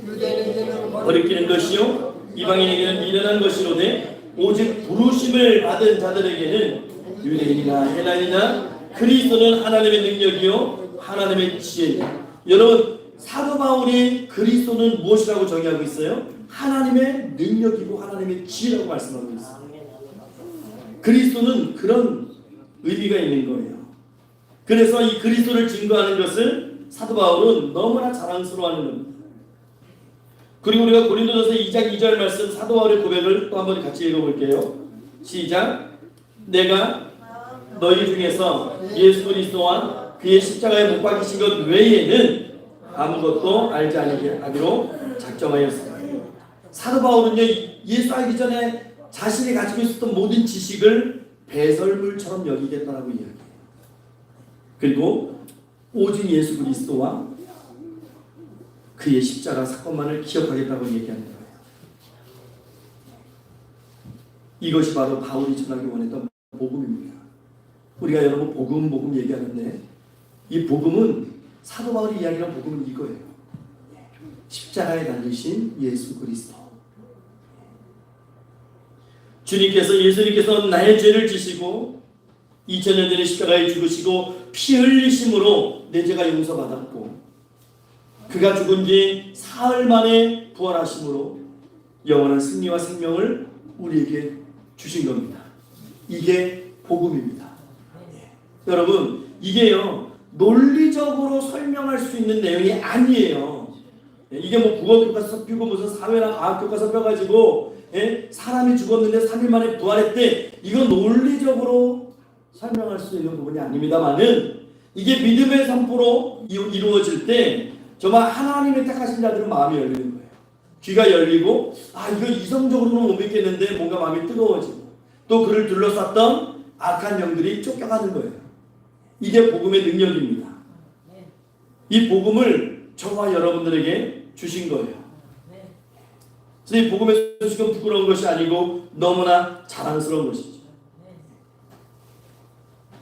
유대인에게는 거리끼는 것이요 이방인에게는 미련한 것이로되 오직 부르심을 받은 자들에게는 유대인이나 헬라인이나 그리스도는 하나님의 능력이요 하나님의 지혜요. 여러분 사도 바울이 그리스도는 무엇이라고 정의하고 있어요? 하나님의 능력이고 하나님의 지혜라고 말씀하고 있어요. 그리스도는 그런 의미가 있는 거예요. 그래서 이 그리스도를 증거하는 것을 사도 바울은 너무나 자랑스러워하는 겁니다. 그리고 우리가 고린도전서 2장 2절 말씀 사도 바울의 고백을 또 한번 같이 읽어볼게요. 시작. 내가 너희 중에서 예수 그리스도와 그의 십자가에 못 박히신 것 외에는 아무것도 알지 아니하기로 작정하였습니다. 사도 바울은요 예수 알기 전에 자신이 가지고 있었던 모든 지식을 배설물처럼 여기겠다라고 이야기해요. 그리고 오직 예수 그리스도와 그의 십자가 사건만을 기억하겠다고 얘기하는 거예요. 이것이 바로 바울이 전하기 원했던 복음입니다. 우리가 여러분 복음 얘기하는데 이 복음은 사도 바울이 이야기하는 복음은 이거예요. 십자가에 달리신 예수 그리스도. 예수님께서 나의 죄를 지시고 2000년 전에 십자가에 죽으시고 피 흘리심으로 내 죄가 용서받았고 그가 죽은 지 사흘 만에 부활하심으로 영원한 승리와 생명을 우리에게 주신 겁니다. 이게 복음입니다. 여러분, 이게요 논리적으로 설명할 수 있는 내용이 아니에요. 이게 뭐 국어교과서 펴고 무슨 사회나 과학교과서 펴가지고 사람이 죽었는데 3일 만에 부활했대, 이건 논리적으로 설명할 수 있는 부분이 아닙니다만은 이게 믿음의 선포로 이루어질 때 정말 하나님의 택하신 자들은 마음이 열리는 거예요. 귀가 열리고 이거 이성적으로는 못 믿겠는데 뭔가 마음이 뜨거워지고 또 그를 둘러쌌던 악한 영들이 쫓겨가는 거예요. 이게 복음의 능력입니다. 이 복음을 저와 여러분들에게 주신 거예요. 그래서 이 복음의 소식은 부끄러운 것이 아니고 너무나 자랑스러운 것이죠.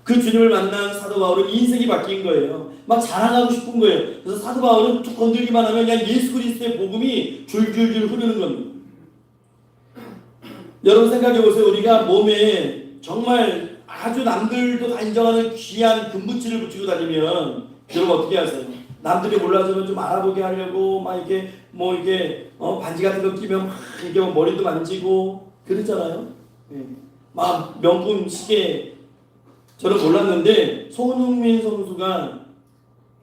그 주님을 만난 사도 바울은 인생이 바뀐 거예요. 막 자랑하고 싶은 거예요. 그래서 사도 바울은 툭 건들기만 하면 그냥 예수 그리스도의 복음이 줄줄줄 흐르는 겁니다. 여러분 생각해 보세요. 우리가 몸에 정말 아주 남들도 다 인정하는 귀한 금붙이를 붙이고 다니면 여러분 어떻게 하세요? 남들이 몰라주면 좀 알아보게 하려고 막 이렇게 반지 같은 거 끼면 막 이렇게 머리도 만지고 그러잖아요. 막 명품 시계, 저는 몰랐는데 손흥민 선수가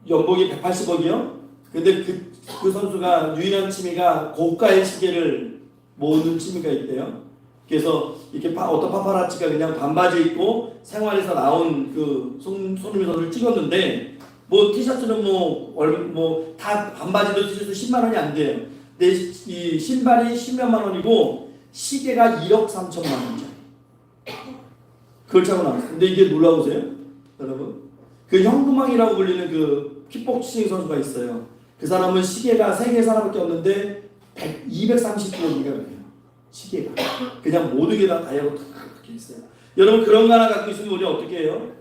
연봉이 180억이요. 근데 그 선수가 유일한 취미가 고가의 시계를 모으는 취미가 있대요. 그래서 이렇게 어떤 파파라치가 그냥 반바지 입고 생활에서 나온 그 손흥민 선수를 찍었는데 뭐 티셔츠는 뭐 다 반바지도 티셔츠 10만 원이 안 돼요. 근데 이 신발이 10몇만 원이고 시계가 1억 3천만 원짜리. 그걸 차고 나왔어요. 근데 이게 놀라우세요? 여러분, 그 현금왕이라고 불리는 그 킥복싱 선수가 있어요. 그 사람은 시계가 세계 사람밖에 없는데 230개가 그래요. 시계가 그냥 모든 게 다 다이아로 이렇게 있어요. 여러분 그런 거 하나 갖고 있으면 우리 어떻게 해요?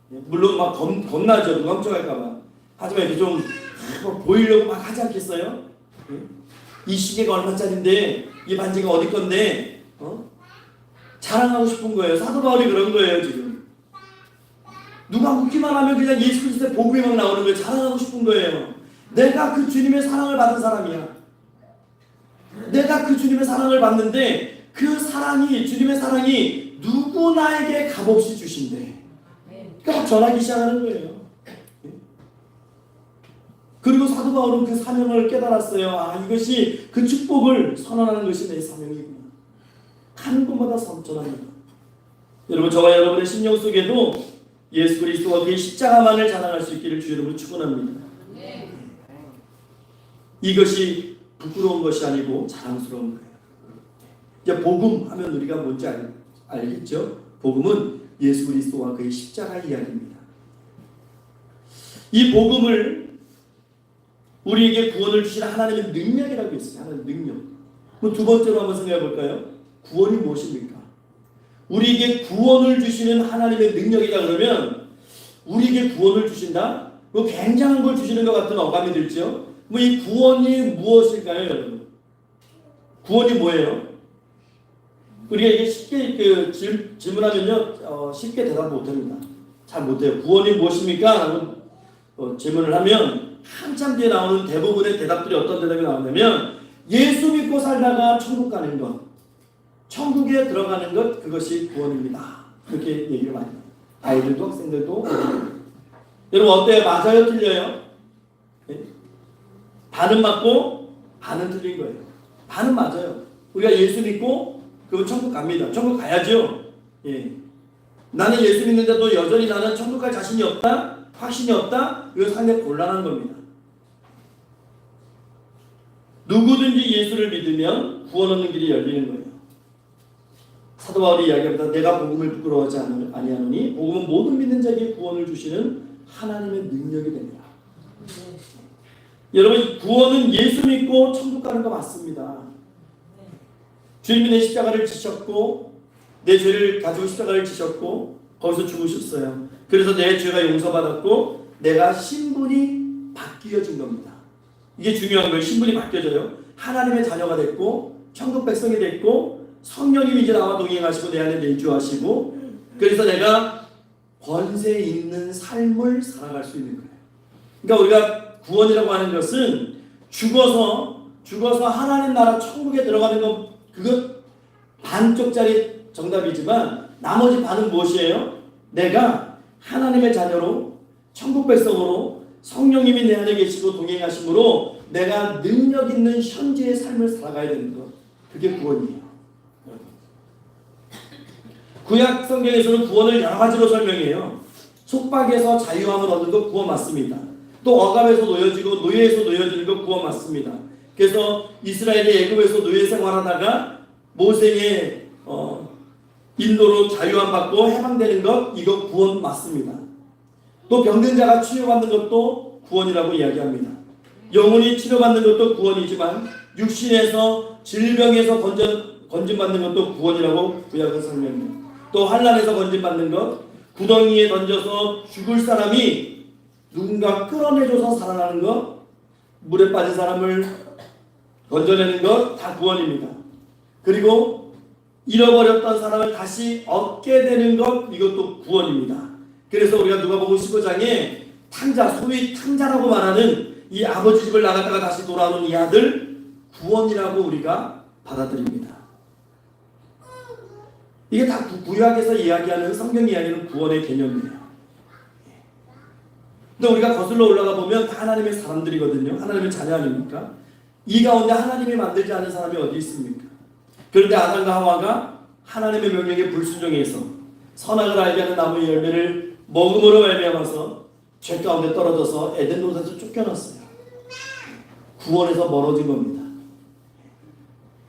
물론 막 겁나죠. 누가 훔쳐갈까봐. 하지만 이렇게 좀 보이려고 막 하지 않겠어요? 이 시계가 얼마짜린데 이 반지가 어디 건데 자랑하고 싶은 거예요. 사도 바울이 그런 거예요. 지금 누가 묻기만 하면 그냥 예수 그리스도의 복음이 막 나오는 거예요. 자랑하고 싶은 거예요. 내가 그 주님의 사랑을 받은 사람이야. 내가 그 주님의 사랑을 받는데 그 사랑이, 주님의 사랑이 누구 나에게 값없이 주신대. 그러니까 전하기 시작하는 거예요. 그리고 사도 바울은 그 사명을 깨달았어요. 이것이 그 축복을 선언하는 것이 내 사명이구나. 가는 곳마다 선전합니다. 여러분, 저와 여러분의 심령 속에도 예수 그리스도와 그의 십자가만을 자랑할 수 있기를 주 여러분을 축원합니다. 이것이 부끄러운 것이 아니고 자랑스러운 거예요. 이제 복음 하면 우리가 뭔지 알겠죠? 복음은 예수 그리스도와 그의 십자가 이야기입니다. 이 복음을 우리에게 구원을 주신 하나님의 능력이라고 했어요. 하나님의 능력. 그럼 두 번째로 한번 생각해 볼까요? 구원이 무엇입니까? 우리에게 구원을 주시는 하나님의 능력이다 그러면 우리에게 구원을 주신다? 굉장한 걸 주시는 것 같은 어감이 들죠? 이 구원이 무엇일까요, 여러분? 구원이 뭐예요? 우리가 이게 쉽게 질문하면요, 쉽게 대답 못합니다. 잘 못해요. 구원이 무엇입니까? 라고 질문을 하면 한참 뒤에 나오는 대부분의 대답들이 어떤 대답이 나오냐면 예수 믿고 살다가 천국 가는 것, 천국에 들어가는 것, 그것이 구원입니다. 그렇게 얘기를 많이 해요. 아이들도 학생들도. 여러분 어때요? 맞아요? 틀려요? 네? 반은 맞고 반은 틀린 거예요. 반은 맞아요. 우리가 예수 믿고 그럼 천국 갑니다. 천국 가야죠. 예. 나는 예수 믿는데도 여전히 나는 천국 갈 자신이 없다? 확신이 없다? 이거 상당히 곤란한 겁니다. 누구든지 예수를 믿으면 구원 얻는 길이 열리는 거예요. 사도 바울이 이야기합니다. 내가 복음을 부끄러워하지 아니하노니 복음은 모든 믿는 자에게 구원을 주시는 하나님의 능력이 됩니다. 여러분, 구원은 예수 믿고 천국 가는 거 맞습니다. 주님이 내 십자가를 지셨고 내 죄를 가지고 십자가를 지셨고 거기서 죽으셨어요. 그래서 내 죄가 용서받았고 내가 신분이 바뀌어진 겁니다. 이게 중요한 거예요. 신분이 바뀌어져요. 하나님의 자녀가 됐고 천국 백성이 됐고 성령님이 이제 나와 동행하시고 내 안에 내주하시고, 그래서 내가 권세 있는 삶을 살아갈 수 있는 거예요. 그러니까 우리가 구원이라고 하는 것은 죽어서 하나님 나라 천국에 들어가는 것, 그것 반쪽짜리 정답이지만 나머지 반은 무엇이에요? 내가 하나님의 자녀로, 천국 백성으로 성령님이 내 안에 계시고 동행하심으로 내가 능력 있는 현재의 삶을 살아가야 되는 것, 그게 구원이에요. 구약 성경에서는 구원을 여러 가지로 설명해요. 속박에서 자유함을 얻는 것 구원 맞습니다. 또 억압에서 놓여지고 노예에서 놓여지는 것 구원 맞습니다. 그래서 이스라엘이 애굽에서 노예 생활하다가 모세의 인도로 자유함 받고 해방되는 것, 이거 구원 맞습니다. 또 병든 자가 치료받는 것도 구원이라고 이야기합니다. 영혼이 치료받는 것도 구원이지만 육신에서 질병에서 건진받는 것도 구원이라고 구약은 설명합니다. 또 환난에서 건진받는 것, 구덩이에 던져서 죽을 사람이 누군가 끌어내줘서 살아나는 것, 물에 빠진 사람을 건져내는 것, 다 구원입니다. 그리고 잃어버렸던 사람을 다시 얻게 되는 것, 이것도 구원입니다. 그래서 우리가 누가복음 15장에 탕자, 소위 탕자라고 말하는 이 아버지 집을 나갔다가 다시 돌아오는 이 아들, 구원이라고 우리가 받아들입니다. 이게 다 구약에서 이야기하는, 성경 이야기하는 구원의 개념이에요. 근데 우리가 거슬러 올라가 보면 다 하나님의 사람들이거든요. 하나님의 자녀 아닙니까? 이 가운데 하나님이 만들지 않은 사람이 어디 있습니까? 그런데 아담과 하와가 하나님의 명령에 불순종해서 선악을 알게 하는 나무의 열매를 먹음으로 말미암아서 죄 가운데 떨어져서 에덴 동산에서 쫓겨났어요. 구원에서 멀어진 겁니다.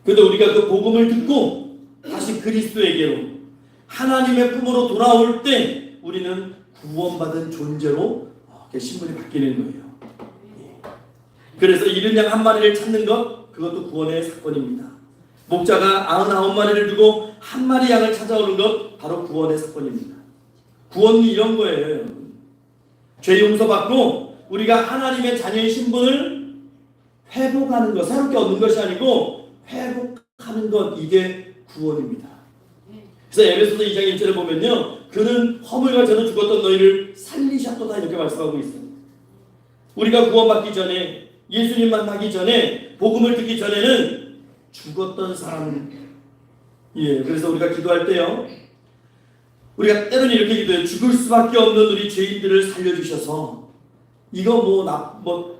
그런데 우리가 그 복음을 듣고 다시 그리스도에게로 하나님의 품으로 돌아올 때 우리는 구원받은 존재로 신분이 바뀌는 거예요. 그래서 잃은 양 한 마리를 찾는 것, 그것도 구원의 사건입니다. 목자가 99마리를 두고 한 마리 양을 찾아오는 것, 바로 구원의 사건입니다. 구원이 이런 거예요. 죄 용서받고 우리가 하나님의 자녀의 신분을 회복하는 것, 새롭게 얻는 것이 아니고 회복하는 것, 이게 구원입니다. 그래서 에베소서 2장 1절에 보면요, 그는 허물과 죄로 죽었던 너희를 살리셨도다, 이렇게 말씀하고 있어요. 우리가 구원받기 전에, 예수님 만나기 전에, 복음을 듣기 전에는 죽었던 사람. 예, 그래서 우리가 기도할 때요, 우리가 때로는 이렇게 기도해요. 죽을 수밖에 없는 우리 죄인들을 살려주셔서. 이거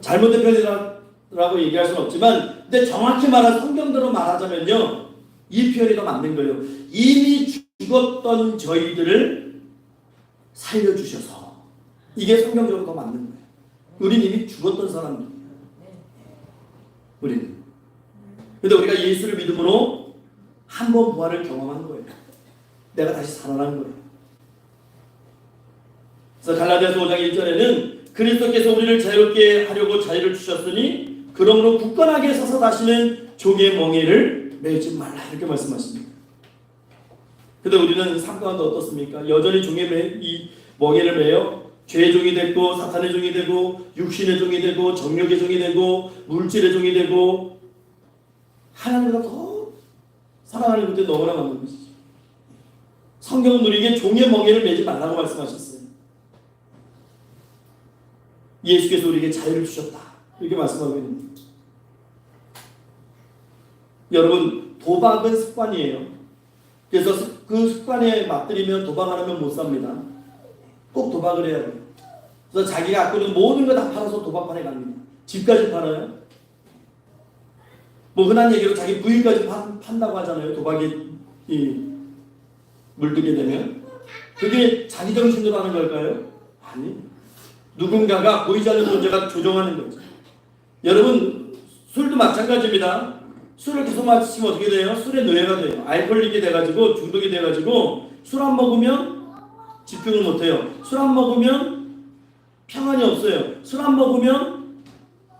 잘못된 표현이라고 얘기할 수는 없지만, 근데 정확히 말한 성경대로 말하자면요, 이 표현이 더 맞는 거예요. 이미 죽었던 저희들을 살려주셔서. 이게 성경적으로 더 맞는 거예요. 우리는 이미 죽었던 사람들이에요. 우리는. 근데 우리가 예수를 믿음으로 한 번 부활을 경험한 거예요. 내가 다시 살아난 거예요. 그래서 갈라디아서 5장 1절에는 그리스도께서 우리를 자유롭게 하려고 자유를 주셨으니 그러므로 굳건하게 서서 다시는 종의 멍에를 매지 말라, 이렇게 말씀하십니다. 근데 우리는 삶 가운데 어떻습니까? 여전히 종의 이 멍에를 매여 죄의 종이 됐고, 사탄의 종이 되고, 육신의 종이 되고, 정욕의 종이 되고, 물질의 종이 되고, 하나님보다 더 사랑하는 것들이 너무나 많은 것이죠. 성경은 우리에게 종의 멍에를 매지 말라고 말씀하셨어요. 예수께서 우리에게 자유를 주셨다, 이렇게 말씀하고 있는 거예요. 여러분, 도박은 습관이에요. 그래서 그 습관에 맞들이면, 도박 안 하면 못 삽니다. 꼭 도박을 해야 돼요. 그래서 자기가 갖고 있는 모든 거 다 팔아서 도박판에 갑니다. 집까지 팔아요. 흔한 얘기로 자기 부인까지 판다고 하잖아요. 도박에 물들게 되면. 그게 자기 정신으로 하는 걸까요? 아니. 누군가가 보이지 않는 존재가 조종하는 거죠. 여러분, 술도 마찬가지입니다. 술을 계속 마시면 어떻게 돼요? 술의 노예가 돼요. 알코올릭이 돼가지고, 중독이 돼가지고, 술 안 먹으면 집중을 못해요. 술 안 먹으면 평안이 없어요. 술 안 먹으면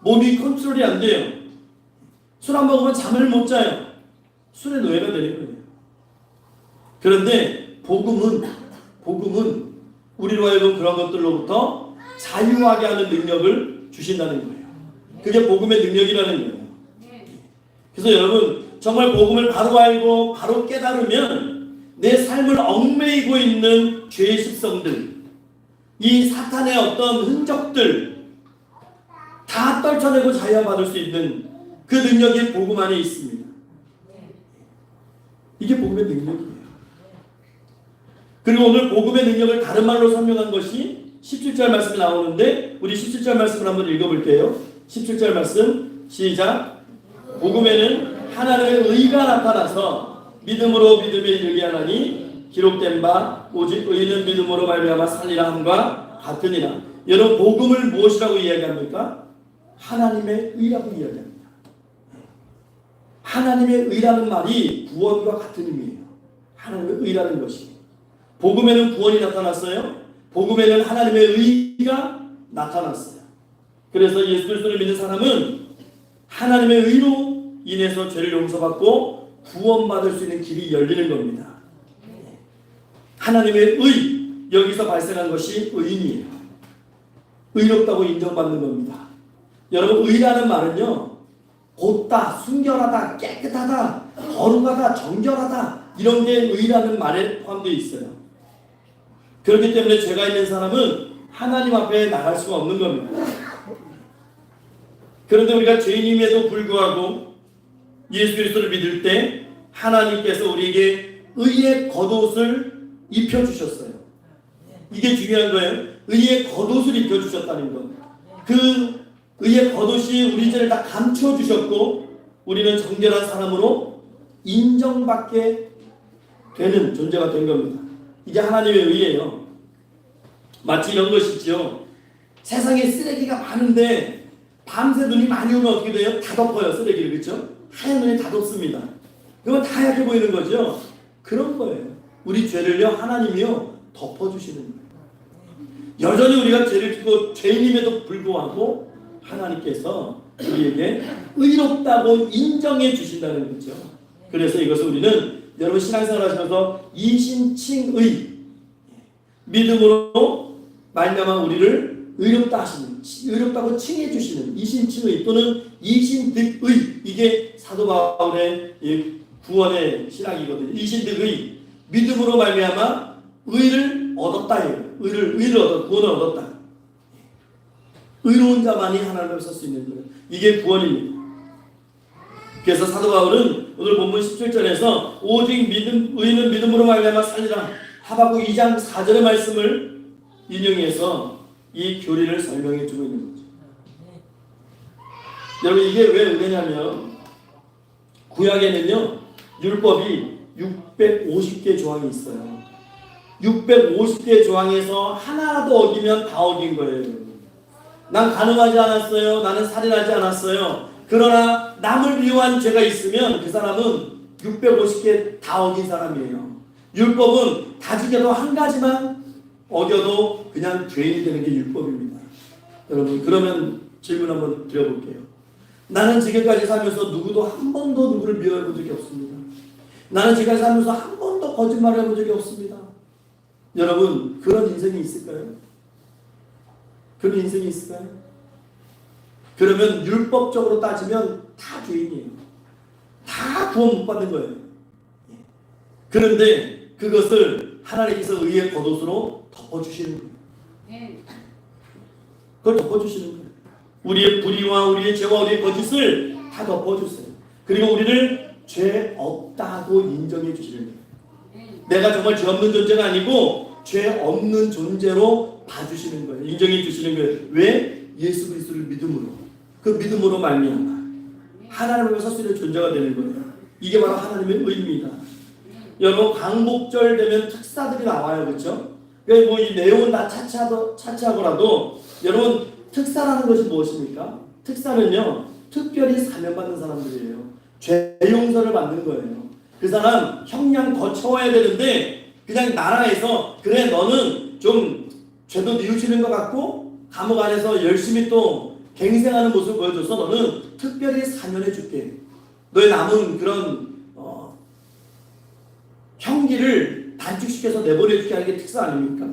몸이 컨트롤이 안 돼요. 술 안 먹으면 잠을 못 자요. 술의 노예가 되는 거예요. 그런데 복음은 우리로 하여금 그런 것들로부터 자유하게 하는 능력을 주신다는 거예요. 그게 복음의 능력이라는 거예요. 그래서 여러분 정말 복음을 바로 알고 바로 깨달으면 내 삶을 얽매이고 있는 죄의 습성들, 이 사탄의 어떤 흔적들 다 떨쳐내고 자유받을 수 있는 그 능력이 복음 안에 있습니다. 이게 복음의 능력이에요. 그리고 오늘 복음의 능력을 다른 말로 설명한 것이 17절 말씀이 나오는데 우리 17절 말씀을 한번 읽어볼게요. 17절 말씀 시작. 복음에는 하나님의 의가 나타나서 믿음으로 믿음에 이르게 하나니 기록된 바 오직 의는 믿음으로 말미암아 살리라 함과 같으니라. 여러분 복음을 무엇이라고 이야기합니까? 하나님의 의라고 이야기합니다. 하나님의 의라는 말이 구원과 같은 의미예요. 하나님의 의라는 것이. 복음에는 구원이 나타났어요. 복음에는 하나님의 의가 나타났어요. 그래서 예수 그리스도를 믿는 사람은 하나님의 의로 인해서 죄를 용서받고 구원받을 수 있는 길이 열리는 겁니다. 하나님의 의, 여기서 발생한 것이 의인이에요. 의롭다고 인정받는 겁니다. 여러분 의라는 말은요, 곧다, 순결하다, 깨끗하다, 거룩하다, 정결하다 이런 게 의라는 말에 포함되어 있어요. 그렇기 때문에 죄가 있는 사람은 하나님 앞에 나갈 수가 없는 겁니다. 그런데 우리가 죄인임에도 불구하고 예수 그리스도를 믿을 때 하나님께서 우리에게 의의 겉옷을 입혀주셨어요. 이게 중요한 거예요. 의의 겉옷을 입혀주셨다는 것. 그 의의 겉옷이 우리 죄를 다 감춰주셨고 우리는 정결한 사람으로 인정받게 되는 존재가 된 겁니다. 이게 하나님의 의예요. 마치 이런 것이죠. 세상에 쓰레기가 많은데 밤새 눈이 많이 오면 어떻게 돼요? 다 덮어요, 쓰레기를. 그렇죠? 하얀 눈이 다 덮습니다. 그러면 다 하얗게 보이는 거죠. 그런 거예요. 우리 죄를요 하나님이요 덮어주시는 거예요. 여전히 우리가 죄를 짓고 죄인임에도 불구하고 하나님께서 우리에게 의롭다고 인정해 주신다는 거죠. 그래서 이것을 우리는 여러분 신앙생활 하시면서 이신칭의, 믿음으로 말미암아 우리를 의롭다 하시는, 의롭다고 칭해 주시는 이신칭의 또는 이신득의, 이게 사도 바울의 구원의 신앙이거든요. 이신득의, 믿음으로 말미암아 의를 얻었다. 의를 얻었다. 구원을 얻었다. 의로운 자만이 하나님을 설 수 있는 거예요. 이게 구원입니다. 그래서 사도 바울은 오늘 본문 17절에서 오직 의는 믿음으로 말미암아 살리라. 하박국 2장 4절의 말씀을 인용해서 이 교리를 설명해 주고 있는 거죠. 여러분 이게 왜 의냐면 구약에는요 율법이 650개 조항이 있어요. 650개 조항에서 하나라도 어기면 다 어긴 거예요. 난 간음하지 않았어요. 나는 살인하지 않았어요. 그러나 남을 미워한 죄가 있으면 그 사람은 650개 다 어긴 사람이에요. 율법은 다 지켜도 한 가지만 어겨도 그냥 죄인이 되는 게 율법입니다. 여러분 그러면 질문 한번 드려볼게요. 나는 지금까지 살면서 누구도 한 번도 누구를 미워해 본 적이 없습니다. 나는 지금까지 살면서 한 번도 거짓말을 해본 적이 없습니다. 여러분 그런 인생이 있을까요? 그런 인생이 있을까요? 그러면 율법적으로 따지면 다 죄인이에요. 다 구원 못 받는 거예요. 그런데 그것을 하나님께서 의의 겉옷으로 덮어주시는 거예요. 그걸 덮어주시는 거예요. 우리의 불의와 우리의 죄와 우리의 거짓을 다 덮어주세요. 그리고 우리를 죄 없다고 인정해 주시는 거예요. 내가 정말 죄 없는 존재가 아니고 죄 없는 존재로 봐주시는 거예요. 인정해 주시는 거예요. 왜? 예수 그리스도를 믿음으로. 그 믿음으로 말미암아 하나님을 설 수 있는 존재가 되는 거예요. 이게 바로 하나님의 의입니다. 여러분 광복절 되면 특사들이 나와요. 그렇죠? 그러니까 뭐 이 내용은 다 차치하고라도 여러분 특사라는 것이 무엇입니까? 특사는요 특별히 사면받는 사람들이에요. 죄 용서를 받는 거예요. 그 사람 형량 더 채워야 되는데 그냥 나라에서 그래 너는 좀 죄도 뉘우치는 것 같고 감옥 안에서 열심히 또 갱생하는 모습을 보여줘서 너는 특별히 사면해 줄게. 너의 남은 그런 형기를 단축시켜서 내버려 줄게 하는 게 특사 아닙니까?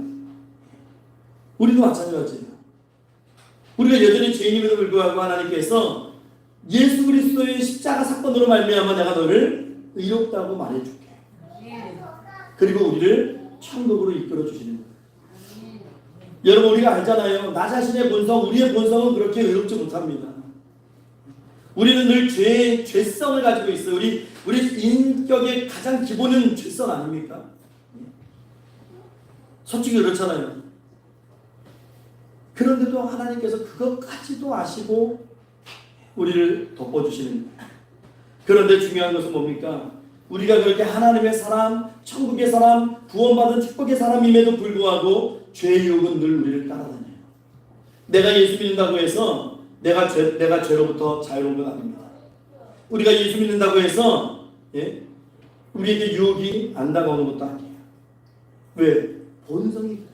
우리도 마찬가지예요. 우리가 여전히 죄인임에도 불구하고 하나님께서 예수 그리스도의 십자가 사건으로 말미암아 내가 너를 의롭다고 말해줄게. 그리고 우리를 천국으로 이끌어 주시는 거예요. 여러분 우리가 알잖아요. 나 자신의 본성, 우리의 본성은 그렇게 의롭지 못합니다. 우리는 늘 죄성을 가지고 있어요. 우리 인격의 가장 기본은 죄성 아닙니까? 솔직히 그렇잖아요. 그런데도 하나님께서 그것까지도 아시고 우리를 덮어주시는 거예요. 그런데 중요한 것은 뭡니까? 우리가 그렇게 하나님의 사람, 천국의 사람, 구원받은 축복의 사람임에도 불구하고 죄의 유혹은 늘 우리를 따라다녀요. 내가 예수 믿는다고 해서 내가 죄로부터 자유로운 건 아닙니다. 우리가 예수 믿는다고 해서 우리에게 유혹이 안 다가오는 것도 아니에요. 왜? 본성이 그래요.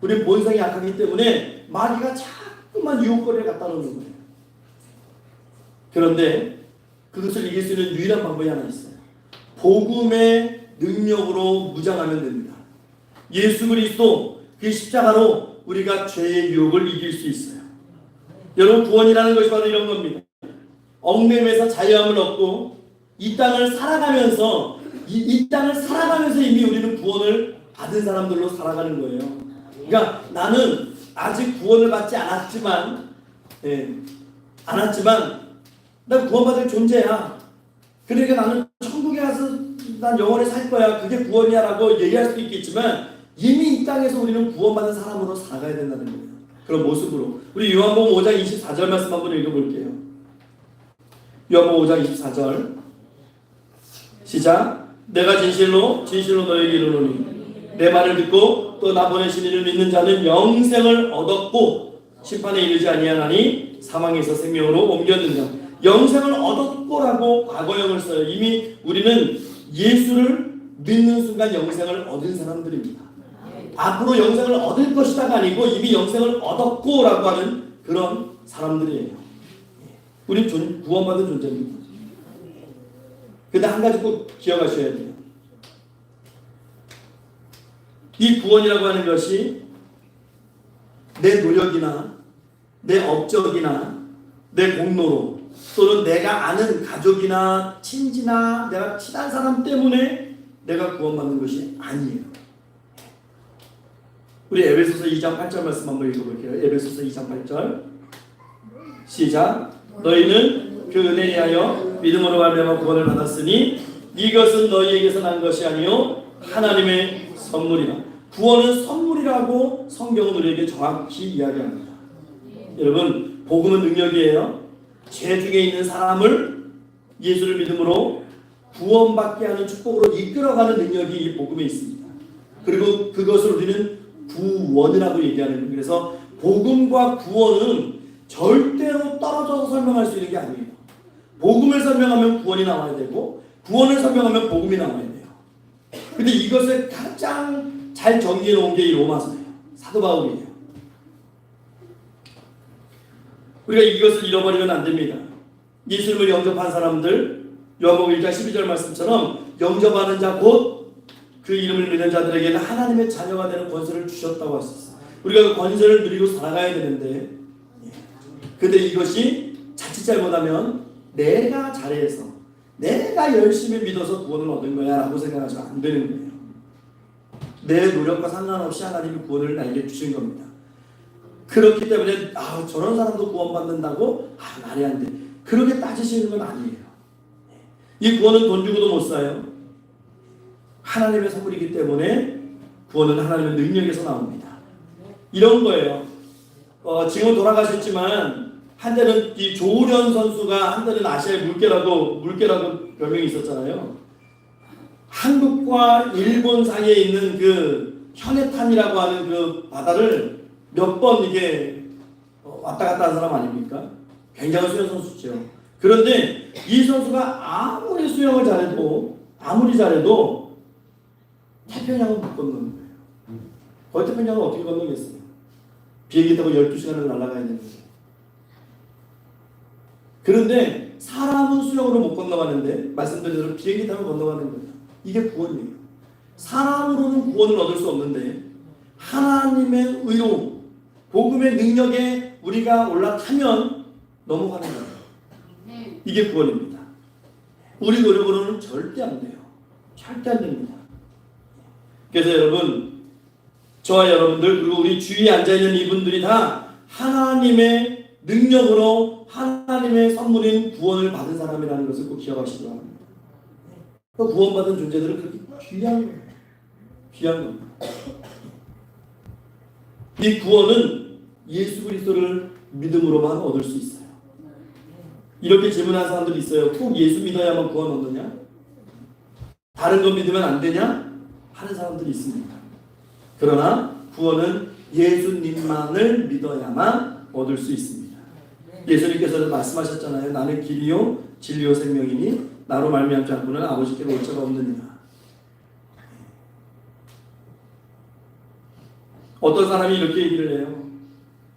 우리 본성이 약하기 때문에 마귀가 자꾸만 유혹거리를 갖다 놓는 거예요. 그런데 그것을 이길 수 있는 유일한 방법이 하나 있어요. 복음의 능력으로 무장하면 됩니다. 예수 그리스도 그 십자가로 우리가 죄의 유혹을 이길 수 있어요. 여러분 구원이라는 것이 바로 이런 겁니다. 얽매임에서 자유함을 얻고 이 땅을 살아가면서 이미 우리는 구원을 받은 사람들로 살아가는 거예요. 그러니까 나는 아직 구원을 받지 않았지만 난 구원받을 존재야. 그러니까 나는 천국에 가서 난 영원히 살 거야. 그게 구원이야 라고 얘기할 수도 있겠지만 이미 이 땅에서 우리는 구원받은 사람으로 살아가야 된다는 거예요. 그런 모습으로. 우리 요한복음 5장 24절 말씀 한번 읽어볼게요. 요한복음 5장 24절 시작. 내가 진실로 너에게 이르노니 내 말을 듣고 또 나 보내신 이를 믿는 자는 영생을 얻었고 심판에 이르지 아니하나니 사망에서 생명으로 옮겼느냐. 영생을 얻었고라고 과거형을 써요. 이미 우리는 예수를 믿는 순간 영생을 얻은 사람들입니다. 앞으로 영생을 얻을 것이다가 아니고 이미 영생을 얻었고라고 하는 그런 사람들이에요. 우리는 구원받은 존재입니다. 근데 한 가지 꼭 기억하셔야 돼요. 이 구원이라고 하는 것이 내 노력이나 내 업적이나 내 공로로 또는 내가 아는 가족이나 친지나 내가 친한 사람 때문에 내가 구원받는 것이 아니에요. 우리 에베소서 2장 8절 말씀 한번 읽어볼게요. 에베소서 2장 8절 시작. 너희는 그 은혜에 하여 믿음으로 말미암아 구원을 받았으니 이것은 너희에게서 난 것이 아니요 하나님의 선물이라. 구원은 선물이라고 성경은 우리에게 정확히 이야기합니다. 여러분 복음은 능력이에요. 죄 중에 있는 사람을 예수를 믿음으로 구원받게 하는 축복으로 이끌어가는 능력이 이 복음에 있습니다. 그리고 그것을 우리는 구원이라고 얘기하는 거예요. 그래서 복음과 구원은 절대로 떨어져서 설명할 수 있는 게 아니에요. 복음을 설명하면 구원이 나와야 되고 구원을 설명하면 복음이 나와야 돼요. 근데 이것을 가장 잘 정리해 놓은 게 이 로마서예요. 사도 바울이에요. 우리가 이것을 잃어버리면 안 됩니다. 예수님을 영접한 사람들, 요한복음 1장 12절 말씀처럼 영접하는 자 곧 그 이름을 믿는 자들에게는 하나님의 자녀가 되는 권세를 주셨다고 하셨어요. 우리가 그 권세를 누리고 살아가야 되는데 근데 이것이 자칫 잘못하면 내가 잘해서 내가 열심히 믿어서 구원을 얻은 거야 라고 생각하시면 안 되는 거예요. 내 노력과 상관없이 하나님이 구원을 나에게 주신 겁니다. 그렇기 때문에 저런 사람도 구원받는다고? 말이 안 돼. 그렇게 따지시는 건 아니에요. 이 구원은 돈 주고도 못 사요. 하나님의 선물이기 때문에 구원은 하나님의 능력에서 나옵니다. 이런 거예요. 지금은 돌아가셨지만 한때는 이 조우련 선수가 한때는 아시아의 물개라고 별명이 있었잖아요. 한국과 일본 사이에 있는 그 현해탄이라고 하는 그 바다를 몇 번 이게 왔다 갔다 한 사람 아닙니까? 굉장한 수영 선수죠. 그런데 이 선수가 아무리 수영을 잘해도 태평양은 못 건너는 거예요. 거의 태평양은 어떻게 건너겠어요? 비행기 타고 12시간을 날아가야 되는 거예요. 그런데 사람은 수영으로 못 건너가는데 말씀드린 대로 비행기 타고 건너가는 거예요. 이게 구원이에요. 사람으로는 구원을 얻을 수 없는데 하나님의 의로 복음의 능력에 우리가 올라타면 넘어가는 거예요. 이게 구원입니다. 우리 노력으로는 절대 안 돼요. 절대 안 됩니다. 그래서 여러분, 저와 여러분들 그리고 우리 주위에 앉아있는 이분들이 다 하나님의 능력으로 하나님의 선물인 구원을 받은 사람이라는 것을 꼭 기억하시기 바랍니다. 그 구원받은 존재들은 그렇게 귀한 거예요. 귀한 겁니다. 이 구원은 예수 그리스도를 믿음으로만 얻을 수 있어요. 이렇게 질문하는 사람들이 있어요. 꼭 예수 믿어야만 구원 얻느냐? 다른 거 믿으면 안 되냐? 하는 사람들이 있습니다. 그러나 구원은 예수님만을 믿어야만 얻을 수 있습니다. 예수님께서는 말씀하셨잖아요. 나는 길이요 진리요 생명이니 나로 말미암지 않고는 아버지께로 올 자가 없느니라. 어떤 사람이 이렇게 얘기를 해요.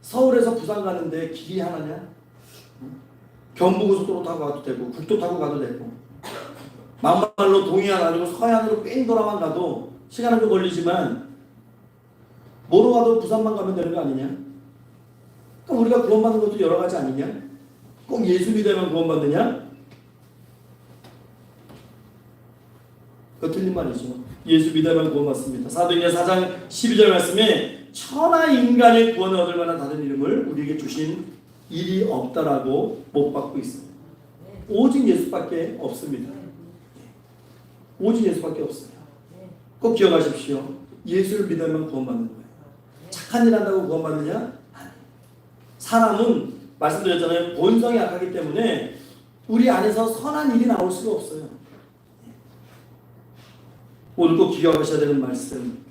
서울에서 부산 가는데 길이 하나냐? 경부고속도로 타고 가도 되고 국도 타고 가도 되고 막말로 동해안 아니고 서해안으로 뺑 돌아만 가도 시간은 좀 걸리지만 뭐로 가도 부산만 가면 되는 거 아니냐? 그럼 우리가 구원받는 것도 여러 가지 아니냐? 꼭 예수 믿어야만 구원받느냐? 그거 틀린 말이죠. 예수 믿어야만 구원받습니다. 사도행전 4장 12절 말씀에 천하 인간의 구원을 얻을 만한 다른 이름을 우리에게 주신 일이 없다라고 못 받고 있습니다. 오직 예수밖에 없습니다. 오직 예수밖에 없어요. 꼭 기억하십시오. 예수를 믿으면 구원받는 거예요. 착한 일 한다고 구원받느냐? 아니에요. 사람은 말씀드렸잖아요. 본성이 약하기 때문에 우리 안에서 선한 일이 나올 수가 없어요. 오늘 꼭 기억하셔야 되는 말씀.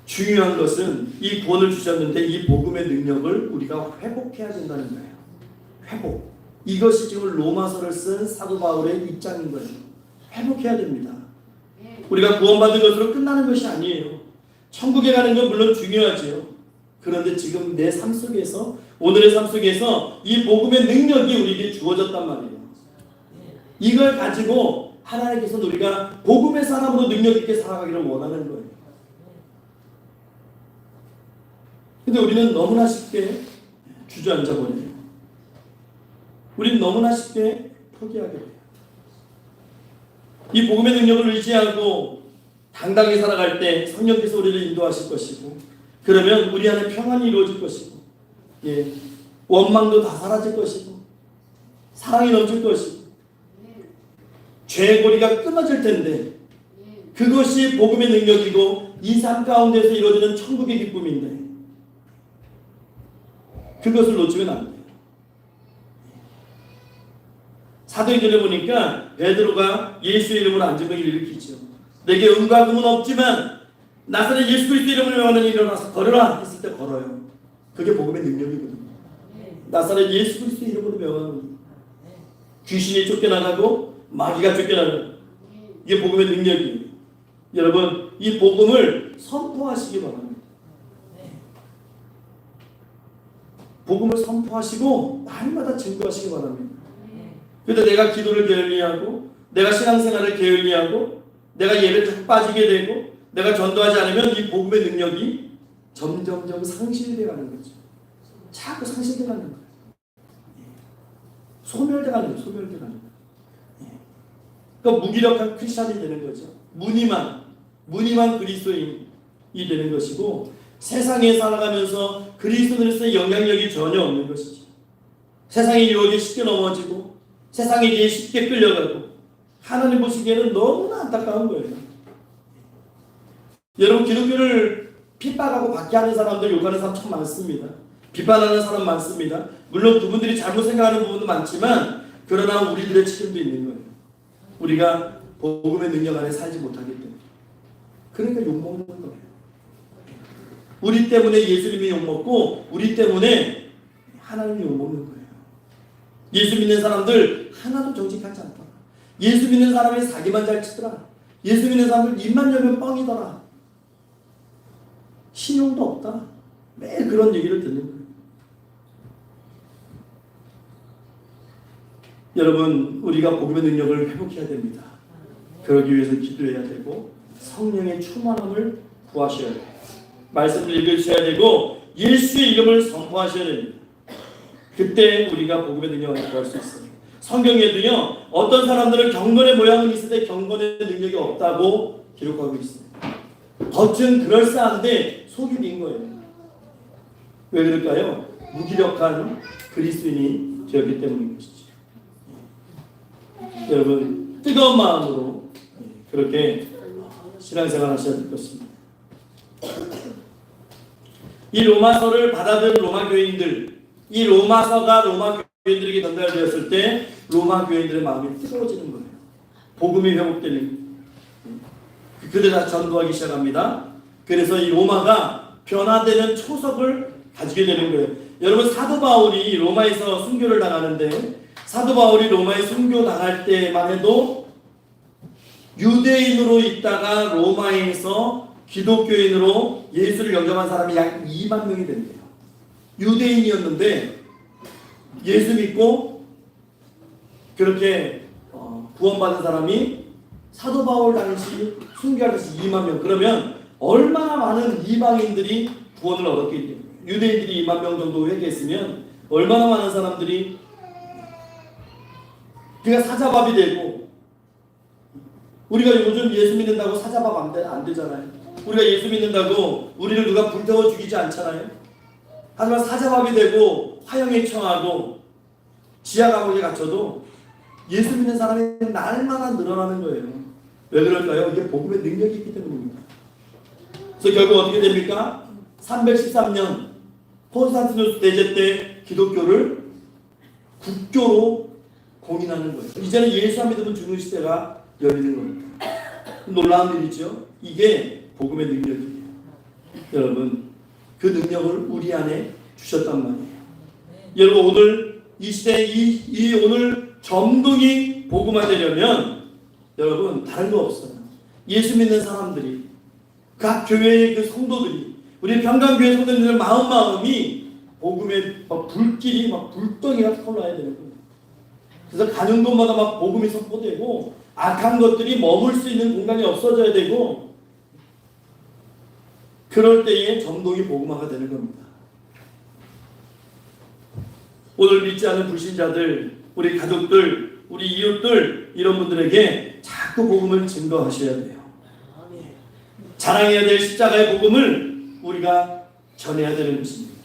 중요한 것은 이 구원을 주셨는데 이 복음의 능력을 우리가 회복해야 된다는 거예요. 회복. 이것이 지금 로마서를 쓴 사도 바울의 입장인 거예요. 회복해야 됩니다. 우리가 구원받은 것으로 끝나는 것이 아니에요. 천국에 가는 건 물론 중요하지요. 그런데 지금 내 삶 속에서 오늘의 삶 속에서 이 복음의 능력이 우리에게 주어졌단 말이에요. 이걸 가지고 하나님께서는 우리가 복음의 사람으로 능력 있게 살아가기를 원하는 거예요. 근데 우리는 너무나 쉽게 주저앉아 버려요. 우리는 너무나 쉽게 포기하게 돼요. 이 복음의 능력을 의지하고 당당히 살아갈 때 성령께서 우리를 인도하실 것이고, 그러면 우리 안에 평안이 이루어질 것이고, 원망도 다 사라질 것이고, 사랑이 넘칠 것이고, 죄의 고리가 끊어질 텐데, 그것이 복음의 능력이고 이 삶 가운데서 이루어지는 천국의 기쁨인데, 그것을 놓치면 안 돼요. 사도행전에 보니까 베드로가 예수의 이름으로 안전병을 일으키죠. 내게 은과 금은 없지만 나사렛 예수 그리스도 이름을 명하는 일어나서 걸어라 했을 때 걸어요. 그게 복음의 능력이거든요. 나사렛 예수 그리스도 이름으로 명하는, 귀신이 쫓겨나가고 마귀가 쫓겨나는, 이게 복음의 능력이에요. 여러분, 이 복음을 선포하시기 바랍니다. 복음을 선포하시고 날마다 증거하시기 바랍니다. 그런데 내가 기도를 게을리하고 내가 신앙생활을 게을리하고 내가 예배에 쭉 빠지게 되고 내가 전도하지 않으면 이 복음의 능력이 점점점 상실돼 가는 거죠. 자꾸 상실돼 가는 거예요. 소멸돼 가는 거예요. 소멸돼 가는 거예요. 그러니까 무기력한 크리스찬이 되는 거죠. 무늬만 그리스도인이 되는 것이고, 세상에 살아가면서 그리스도인으로서의 영향력이 전혀 없는 것이죠. 세상의 유혹에 쉽게 넘어지고 세상에 대해 쉽게 끌려가고, 하나님 보시기에는 너무나 안타까운 거예요. 여러분, 기독교를 핍박하고 박해하는 사람들, 욕하는 사람 참 많습니다. 비판하는 사람 많습니다. 물론 그분들이 잘못 생각하는 부분도 많지만, 그러나 우리들의 책임도 있는 거예요. 우리가 복음의 능력 안에 살지 못하기 때문에. 그러니까 욕먹는 거예요. 우리 때문에 예수님이 욕먹고 우리 때문에 하나님이 욕먹는 거예요. 예수 믿는 사람들 하나도 정직하지 않더라. 예수 믿는 사람이 사기만 잘 치더라. 예수 믿는 사람들 입만 열면 뻥이더라. 신용도 없다. 매일 그런 얘기를 듣는 거예요. 여러분, 우리가 복음의 능력을 회복해야 됩니다. 그러기 위해서 기도해야 되고 성령의 충만함을 구하셔야 돼요. 말씀을 읽으셔야 되고 예수의 이름을 선포하셔야 됩니다. 그때 우리가 복음의 능력을 구할 수 있어요. 성경에도요, 어떤 사람들은 경건의 모양은 있는데 경건의 능력이 없다고 기록하고 있어요. 겉은 그럴싸한데 속이 빈 거예요. 왜 그럴까요? 무기력한 그리스도인이 되었기 때문인 것이죠. 여러분, 뜨거운 마음으로 그렇게 신앙생활 하셔야 될 것입니다. 이 로마서를 받아들인 로마 교인들, 이 로마서가 로마 교인들에게 전달되었을 때 로마 교인들의 마음이 뜨거워지는 거예요. 복음이 회복되는, 그들 다 전도하기 시작합니다. 그래서 이 로마가 변화되는 초석을 가지게 되는 거예요. 여러분, 사도 바울이 로마에서 순교를 당하는데, 사도 바울이 로마에 순교 당할 때만 해도 유대인으로 있다가 로마에서 기독교인으로 예수를 영접한 사람이 약 2만 명이 된대요. 유대인이었는데 예수 믿고 그렇게 구원받은 사람이 사도 바울 당시 순교할 당시 2만 명. 그러면 얼마나 많은 이방인들이 구원을 얻었기 때문에, 유대인들이 2만 명 정도 회개했으면 얼마나 많은 사람들이 그가 사자밥이 되고, 우리가 요즘 예수 믿는다고 사자밥 안 되잖아요. 우리가 예수 믿는다고 우리를 누가 불태워 죽이지 않잖아요. 하지만 사자밥이 되고 화형에 처하고 지하 감옥에 갇혀도 예수 믿는 사람이 날마다 늘어나는 거예요. 왜 그럴까요? 이게 복음의 능력이 있기 때문입니다. 그래서 결국 어떻게 됩니까? 313년 콘스탄티누스 대제 때 기독교를 국교로 공인하는 거예요. 이제는 예수 안 믿으면 죽는 시대가 열리는 겁니다. 놀라운 일이죠. 이게 복음의 능력이에요. 여러분, 그 능력을 우리 안에 주셨단 말이에요. 여러분, 오늘 이 시대에 이 오늘 점등이 복음화되려면 여러분 다른 거 없어요. 예수 믿는 사람들이, 각 교회의 그 성도들이, 우리 평강교회 성도님들 마음이 복음의 불길이 불덩이가 타올라야 되는 거예요. 그래서 가는 곳마다 복음이 선포되고 악한 것들이 머물 수 있는 공간이 없어져야 되고, 그럴 때에 점동이 복음화가 되는 겁니다. 오늘 믿지 않는 불신자들, 우리 가족들, 우리 이웃들, 이런 분들에게 자꾸 복음을 증거하셔야 돼요. 자랑해야 될 십자가의 복음을 우리가 전해야 되는 것입니다.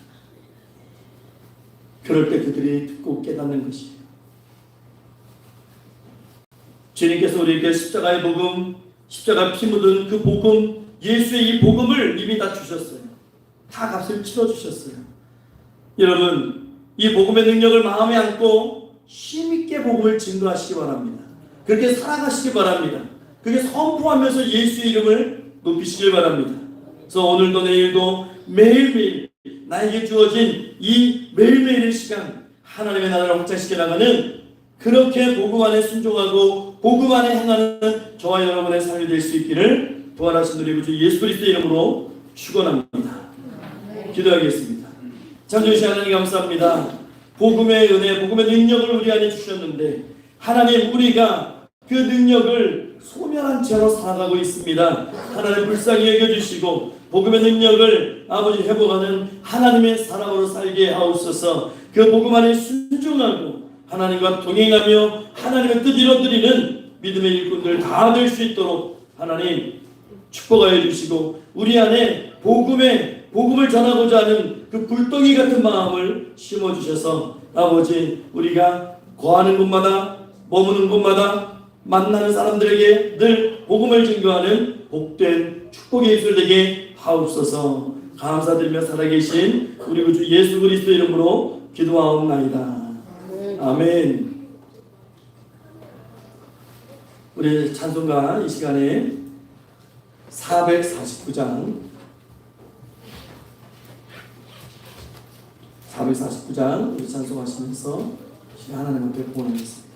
그럴 때 그들이 듣고 깨닫는 것이에요. 주님께서 우리에게 십자가의 복음, 십자가 피 묻은 그 복음, 예수의 이 복음을 이미 다 주셨어요. 다 값을 치러주셨어요. 여러분, 이 복음의 능력을 마음에 안고 힘있게 복음을 증거하시기 바랍니다. 그렇게 살아가시기 바랍니다. 그렇게 선포하면서 예수의 이름을 높이시길 바랍니다. 그래서 오늘도 내일도 매일매일 나에게 주어진 이 매일매일의 시간, 하나님의 나라를 확장시켜 나가는, 그렇게 복음 안에 순종하고 복음 안에 행하는 저와 여러분의 삶이 될 수 있기를 부활하신 우리 구주 예수 그리스도의 이름으로 축원합니다. 기도하겠습니다. 참 좋으신 하나님 감사합니다. 복음의 은혜, 복음의 능력을 우리 안에 주셨는데 하나님, 우리가 그 능력을 소멸한 채로 살아가고 있습니다. 하나님, 불쌍히 여겨주시고 복음의 능력을 아버지 회복하는 하나님의 사람으로 살게 하옵소서. 그 복음 안에 순종하고 하나님과 동행하며 하나님의 뜻 이뤄드리는 믿음의 일꾼들 다 될 수 있도록 하나님 축복하여 주시고, 우리 안에 복음을 전하고자 하는 그 불덩이 같은 마음을 심어주셔서 아버지, 우리가 거하는 곳마다, 머무는 곳마다, 만나는 사람들에게 늘 복음을 증거하는 복된 축복의 입술 되게 하옵소서. 감사드리며 살아계신 우리 구주 예수 그리스도 이름으로 기도하옵나이다. 아멘. 우리 찬송가 이 시간에 449장 우리 찬송하시면서 하나님 앞에 보내겠습니다.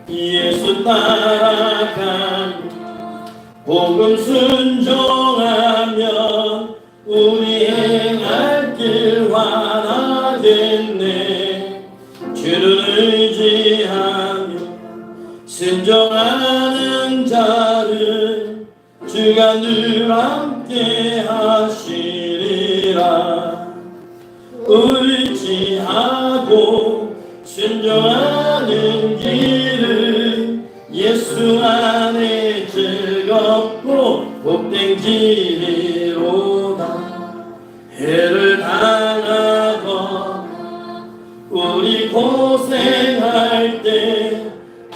예수 따라가며 복음 순종하면 우리 행할 길 환하겠네. 주를 의지하며 순종하는 자를 주가 늘 함께 하시리라. 의지하고 순종하는 길은 예수 안에 즐겁고 복된 길이로다. 해를 당하거나 우리 고생할 때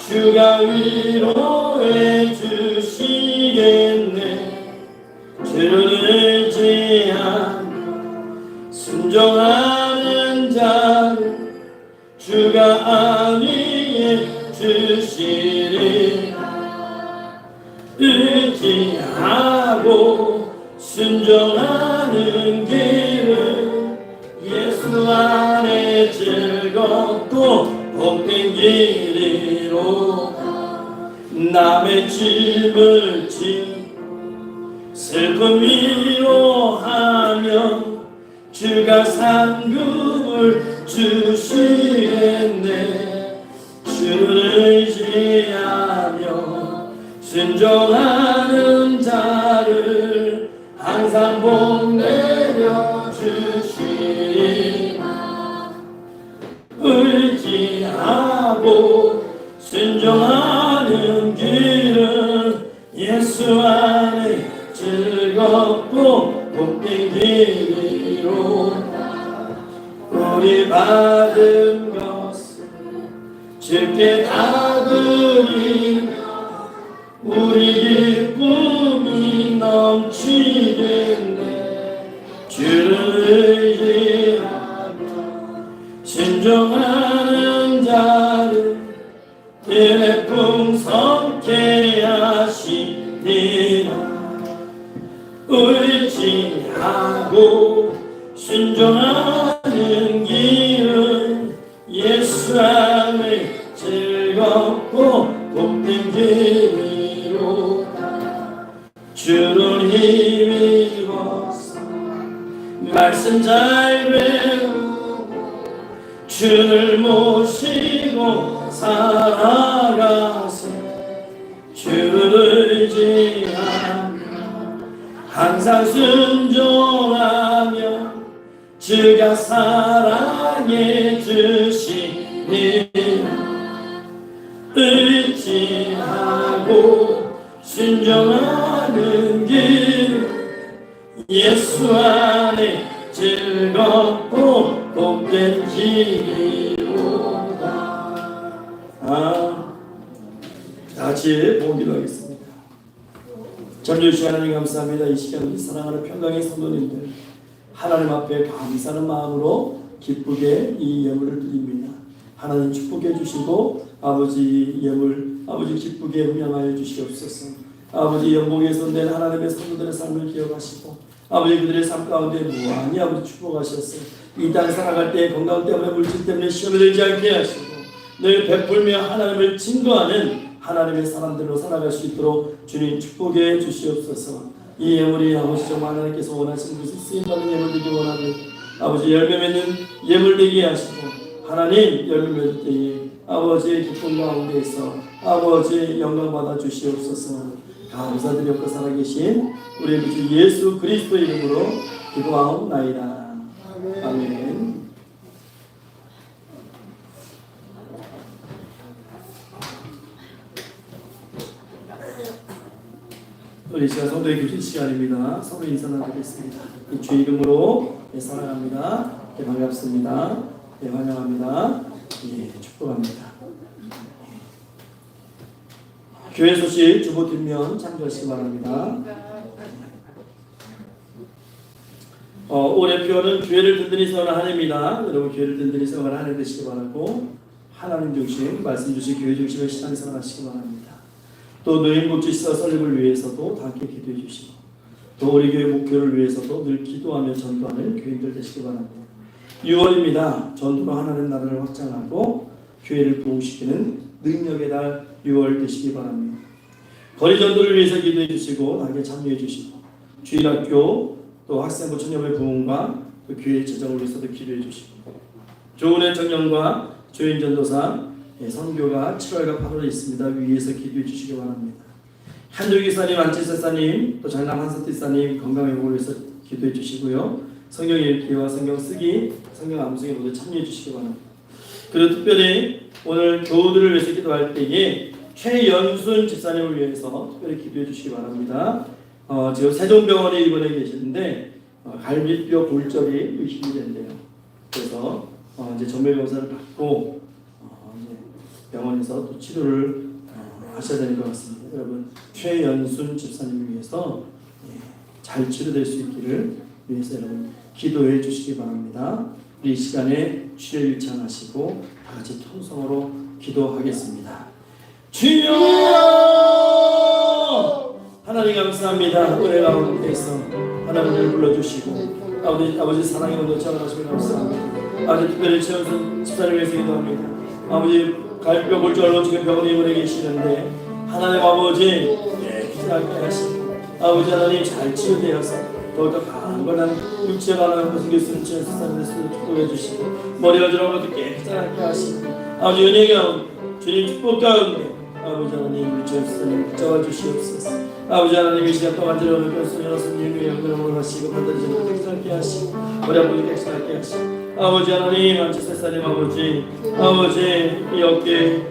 주가 위로해 주시겠네. 주를 의지하며 순종하는 자를 주가 안위해 주시리라. 의지하고 순종하는 길은 예수 안에 즐겁고 복된 길이로다. 남의 짐을 지고 슬픔 위로하며 주가 상급을 주시겠네. 주를 의지하며 순종하는 자를 항상 복 내려 주시리라. 의지하고 순종하는 길은 예수 안에 즐겁고 복된 길이로다. 우리 받은 것을 주께 다 드리며 우리 기쁨이 넘치겠네. 주를 의지하며 순종하는 자를 은혜 풍성케 하시리라. 의지하고 순종하는 길은 예수 안에 즐겁고 복된 길이로다. 주를 힘입어서 말씀 잘 배우고 주를 모시고 살아가세. 주를 의지하며 항상 순종하며 주가 사랑해 주시리라. 의지하고 순종하는 길 예수 안에 즐겁고 복된 길이로다. 같이 기도하겠습니다. 잠시 하나님 감사합니다. 이 시간 우리 사랑하는 평강의 성도님들 하나님 앞에 감사하는 마음으로 기쁘게 이 예물을 드립니다. 하나님 축복해 주시고 아버지 예물 아버지 기쁘게 음양하여 주시옵소서. 아버지 연복에서 낸 하나님의 성도들의 삶을 기억하시고 아버지 그들의 삶 가운데 무한히 아버지 축복하셨어요. 이 땅 살아갈 때 건강 때문에 물질 때문에 시험에 들지 않게 하시고 늘 베풀며 하나님을 증거하는 하나님의 사람들로 살아갈 수 있도록 주님 축복해 주시옵소서. 이 예물이 아버지 정말 하나님께서 원하시는 것을 쓰임받는 예물 되기 원하는 아버지 열매 맺는 예물 되게 하시고 하나님 열매 맺을 때에 아버지의 기쁨 가운데에서 아버지 영광 받아 주시옵소서. 감사드리옵고 살아계신 우리 주 예수 그리스도 이름으로 기도하옵나이다. 아멘. 우리 시간 성도의 교신 시간입니다. 서로 인사 나누겠습니다. 주 이름으로 사랑합니다. 반갑습니다. 환영합니다. 축복합니다. 교회 소식 주보 뒷면 참조하시기 바랍니다. 올해 표는 교회를 든든히 세우는 한 해입니다. 여러분 교회를 든든히 세우는 한 해 되시기 바라고 하나님 중심, 말씀 주신 교회 중심의 신앙생활 하시기 바랍니다. 또 노인복지시설 설립을 위해서도 다 함께 기도해 주시고 또 우리 교회 목표를 위해서도 늘 기도하며 전도하는 교인들 되시기 바랍니다. 6월입니다. 전도로 하나님 나라를 확장하고 교회를 부흥시키는 능력의 달 6월 되시기 바랍니다. 거리 전도를 위해서 기도해 주시고 함께 참여해 주시고 주일학교 또 학생부 청년의 부흥과 또 교회 재정을 위해서도 기도해 주시고 좋은 애 청년과 조인 전도사 선교가 7월과 8월에 있습니다. 위에서 기도해 주시기 바랍니다. 한두 기사님, 안치세사님, 또 장남 한사티사님 건강회복을 위해서 기도해 주시고요. 성경 읽기와 성경 쓰기, 성경 암송에 모두 참여해 주시기 바랍니다. 그리고 특별히 오늘 교우들을 위해서 기도할 때에 최연순 집사님을 위해서 특별히 기도해 주시기 바랍니다. 지금 세종병원에 입원해 계시는데 갈비뼈 골절이 의심이 된대요. 그래서 이제 정밀 검사를 받고 이제 병원에서 또 치료를 하셔야 되는 것 같습니다. 여러분 최연순 집사님을 위해서 잘 치료될 수 있기를 위해서 여러분 기도해 주시기 바랍니다. 우리 이 시간에 주여 일창하시고 다 같이 통성으로 기도하겠습니다. 주여! 하나님 감사합니다. 은혜 가운데서 하나님을 불러주시고 아버지 사랑의 온도 전하시고 감사합니다. 아버지 특별히 최연순 집사님을 위해서 기도합니다. 아버지 갈비뼈 골절로 지금 병원에 입원해 계시는데 하나님 아버지 기절하게 하시고 아버지 하나님 잘 치유되어서 더욱더 강건한 육체가 하나님 것을 교수님 집사님의 수를 축복해 주시고 머리 어지러운 것도 깨끗하게 하시고 아버지 은혜 가운데 주님 축복 가운데 아버지 하나님 우리 집사님 붙잡아 주시옵소서. 아버지 하나님 이 시간 동안 들어오는 교수님 여러분님의 영광을 하시고 반드시 깨끗하게 하시고 머리 아버지 깨끗하게 하시고 아버지 하나님 안치세사님 아버지 이 어깨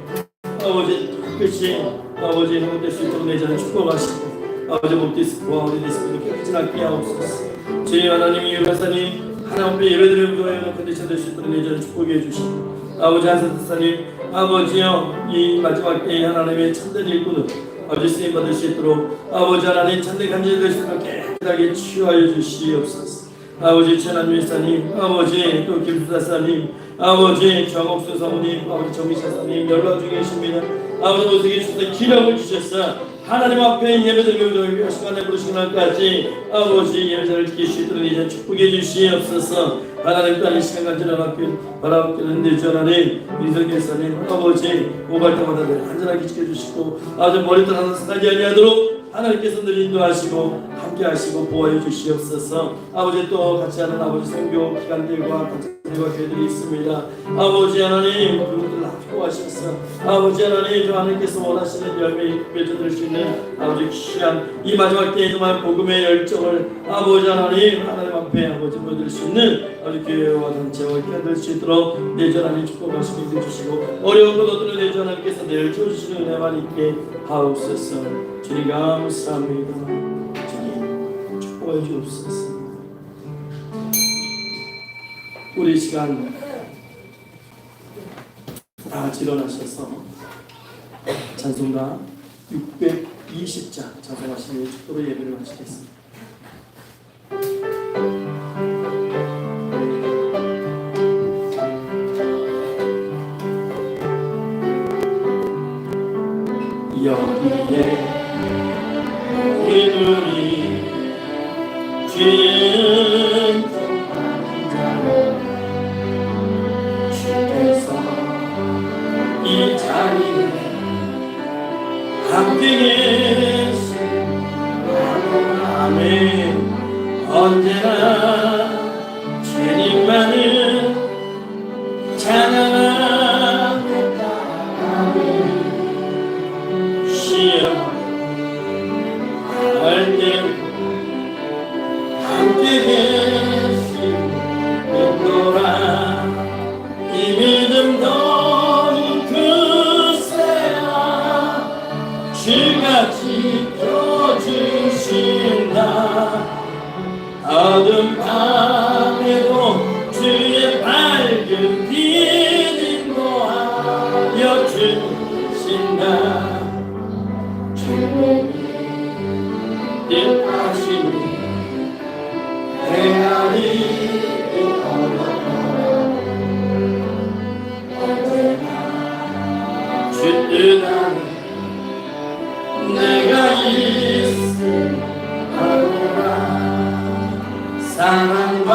아버지 끝이 아버지 회복될 수 있도록 내자는 축복하시고 아버지 목디스크와 어린이스크도 깨끗하게 하옵소서. 주님 하나님 이 회사님 하나님 앞에 예배드리는 부도의 컨디션 될 수 있도록 내자는 축복해 주시고 아버지 한사사님 아버지여 이 마지막 때에 하나님의 참된 일꾼은 아버지 쓰임 받을 수 있도록 아버지 하나님 참된 간절히 될 수 있도록 깨끗하게 치유하여 주시옵소서. 아버지 천안밀사님 아버지 또 김수사사님 아버지 정옥수 사모님 아버지 정미사사님 연락 중에 계십니다. 아버지 모세에게 주셔서 기력을 주셨어. 하나님 앞에 예배드리며 시간에 부르신 날까지 아버지 예배자를 지킬 수 있도록 이제 축복해 주시옵소서. 하나님 또한 이 시간 간절한 앞에 바라보기는 내전하는 민석교사님 아버지 오갈 때마다 늘 안전하게 지켜주시고 아버지 머리도 하나 사지 아니하도록 하나님께서 늘 인도하시고 함께하시고 보호해 주시옵소서. 아버지 또 같이 하는 아버지 선교 기관들과 단체들과 교회들이 있습니다. 아버지 하나님 그분들 함께하셔서 아버지 하나님 하나님께서 원하시는 열매 맺어들 수 있는 아버지 귀한 이 마지막 때에 정말 복음의 열정을 아버지 하나님 앞에 아버지 보여드릴 수 있는 아버지 교회와 단체와 기관될 수 있도록 내전 하나님 축복하시고 인도해주시고 어려운 것 얻는 내전 하나님께서 늘 주시는 은혜만 있게 하옵소서. 주님 감사합니다. 주님 축복해 주옵소서. 우리 이 시간 다 같이 일어나셔서 찬송가 620장 찬송하시며 축도로 예배를 마치겠습니다. 여기에 이들이 주의 주께서 이 자리에 함께 계신 아멘. 언제나 주님만을 찬양하겠다. 아멘. 시여 할때 함께 계신 인도라 이 믿음 더욱 크세라 주가 지켜주신다. 어두운 밤에도 주의 밝은 빛 인도하여 주신다. 주의 뜻하시니 헤아리 언제나 주 뜻 안에 내가 있으리라. 사랑과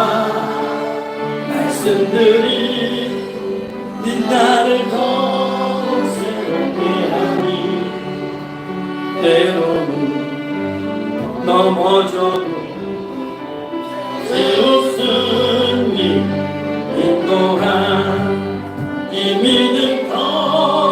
말씀들이 네 나를 더욱 새롭게 하니 때로는 넘어져도 세우스니 인도한 이 믿음 더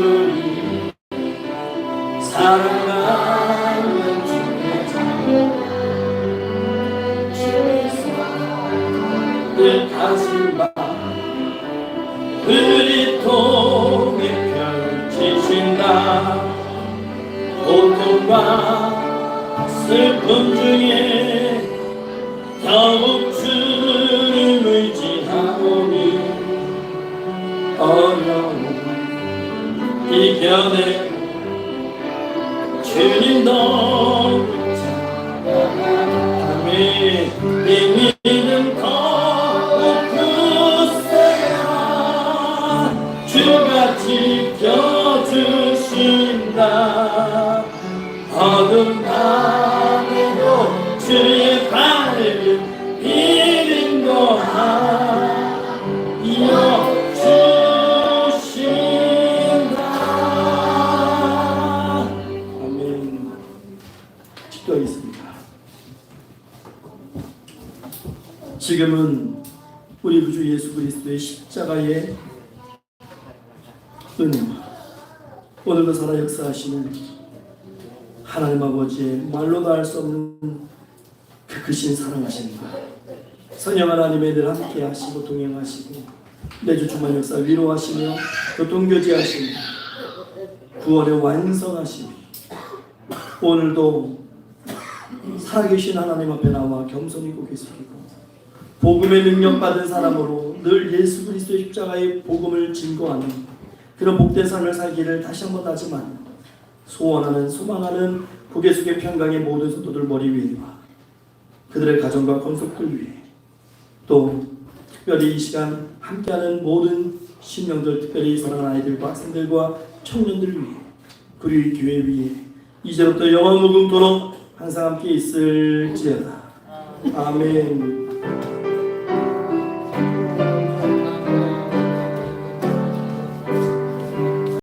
주님 사랑하는 주의 자녀 뜻하신 바 우리 통해 펼치신다 고통과 슬픔 중에 더욱 주님 의지하오니 어려움 이겨내 주님 너 아멘 이 믿음 더욱 굳세라 주가 지켜주신다 어둠 밤에도 주의 밝은 비림도 이어주신다. 아멘. 기도하겠습니다. 지금은 우리 구주 예수 그리스도의 십자가의 은혜와 오늘도 살아 역사하시는 하나님 아버지의 말로 다 할 수 없는 그 크신 사랑하십니다. 성령 하나님의 늘 함께 하시고 동행하시고 매주 주말 역사 위로하시며 교통교제하시며 구원의 완성하시며 오늘도 살아계신 하나님 앞에 나와 겸손히 고개 숙이고 복음의 능력 받은 사람으로 늘 예수 그리스도의 십자가의 복음을 증거하는 그런 복된 삶을 살기를 다시 한번 다짐하는 소원하는 소망하는 고개 숙의 평강의 모든 성도들 머리 위에와 그들의 가정과 건속들 위해 또 특별히 이 시간 함께하는 모든 신령들 특별히 사랑하는 아이들과 학생들과 청년들 위해 그리고 교회 위에 이제부터 영원 무궁토록 항상 함께 있을지어다. 아멘.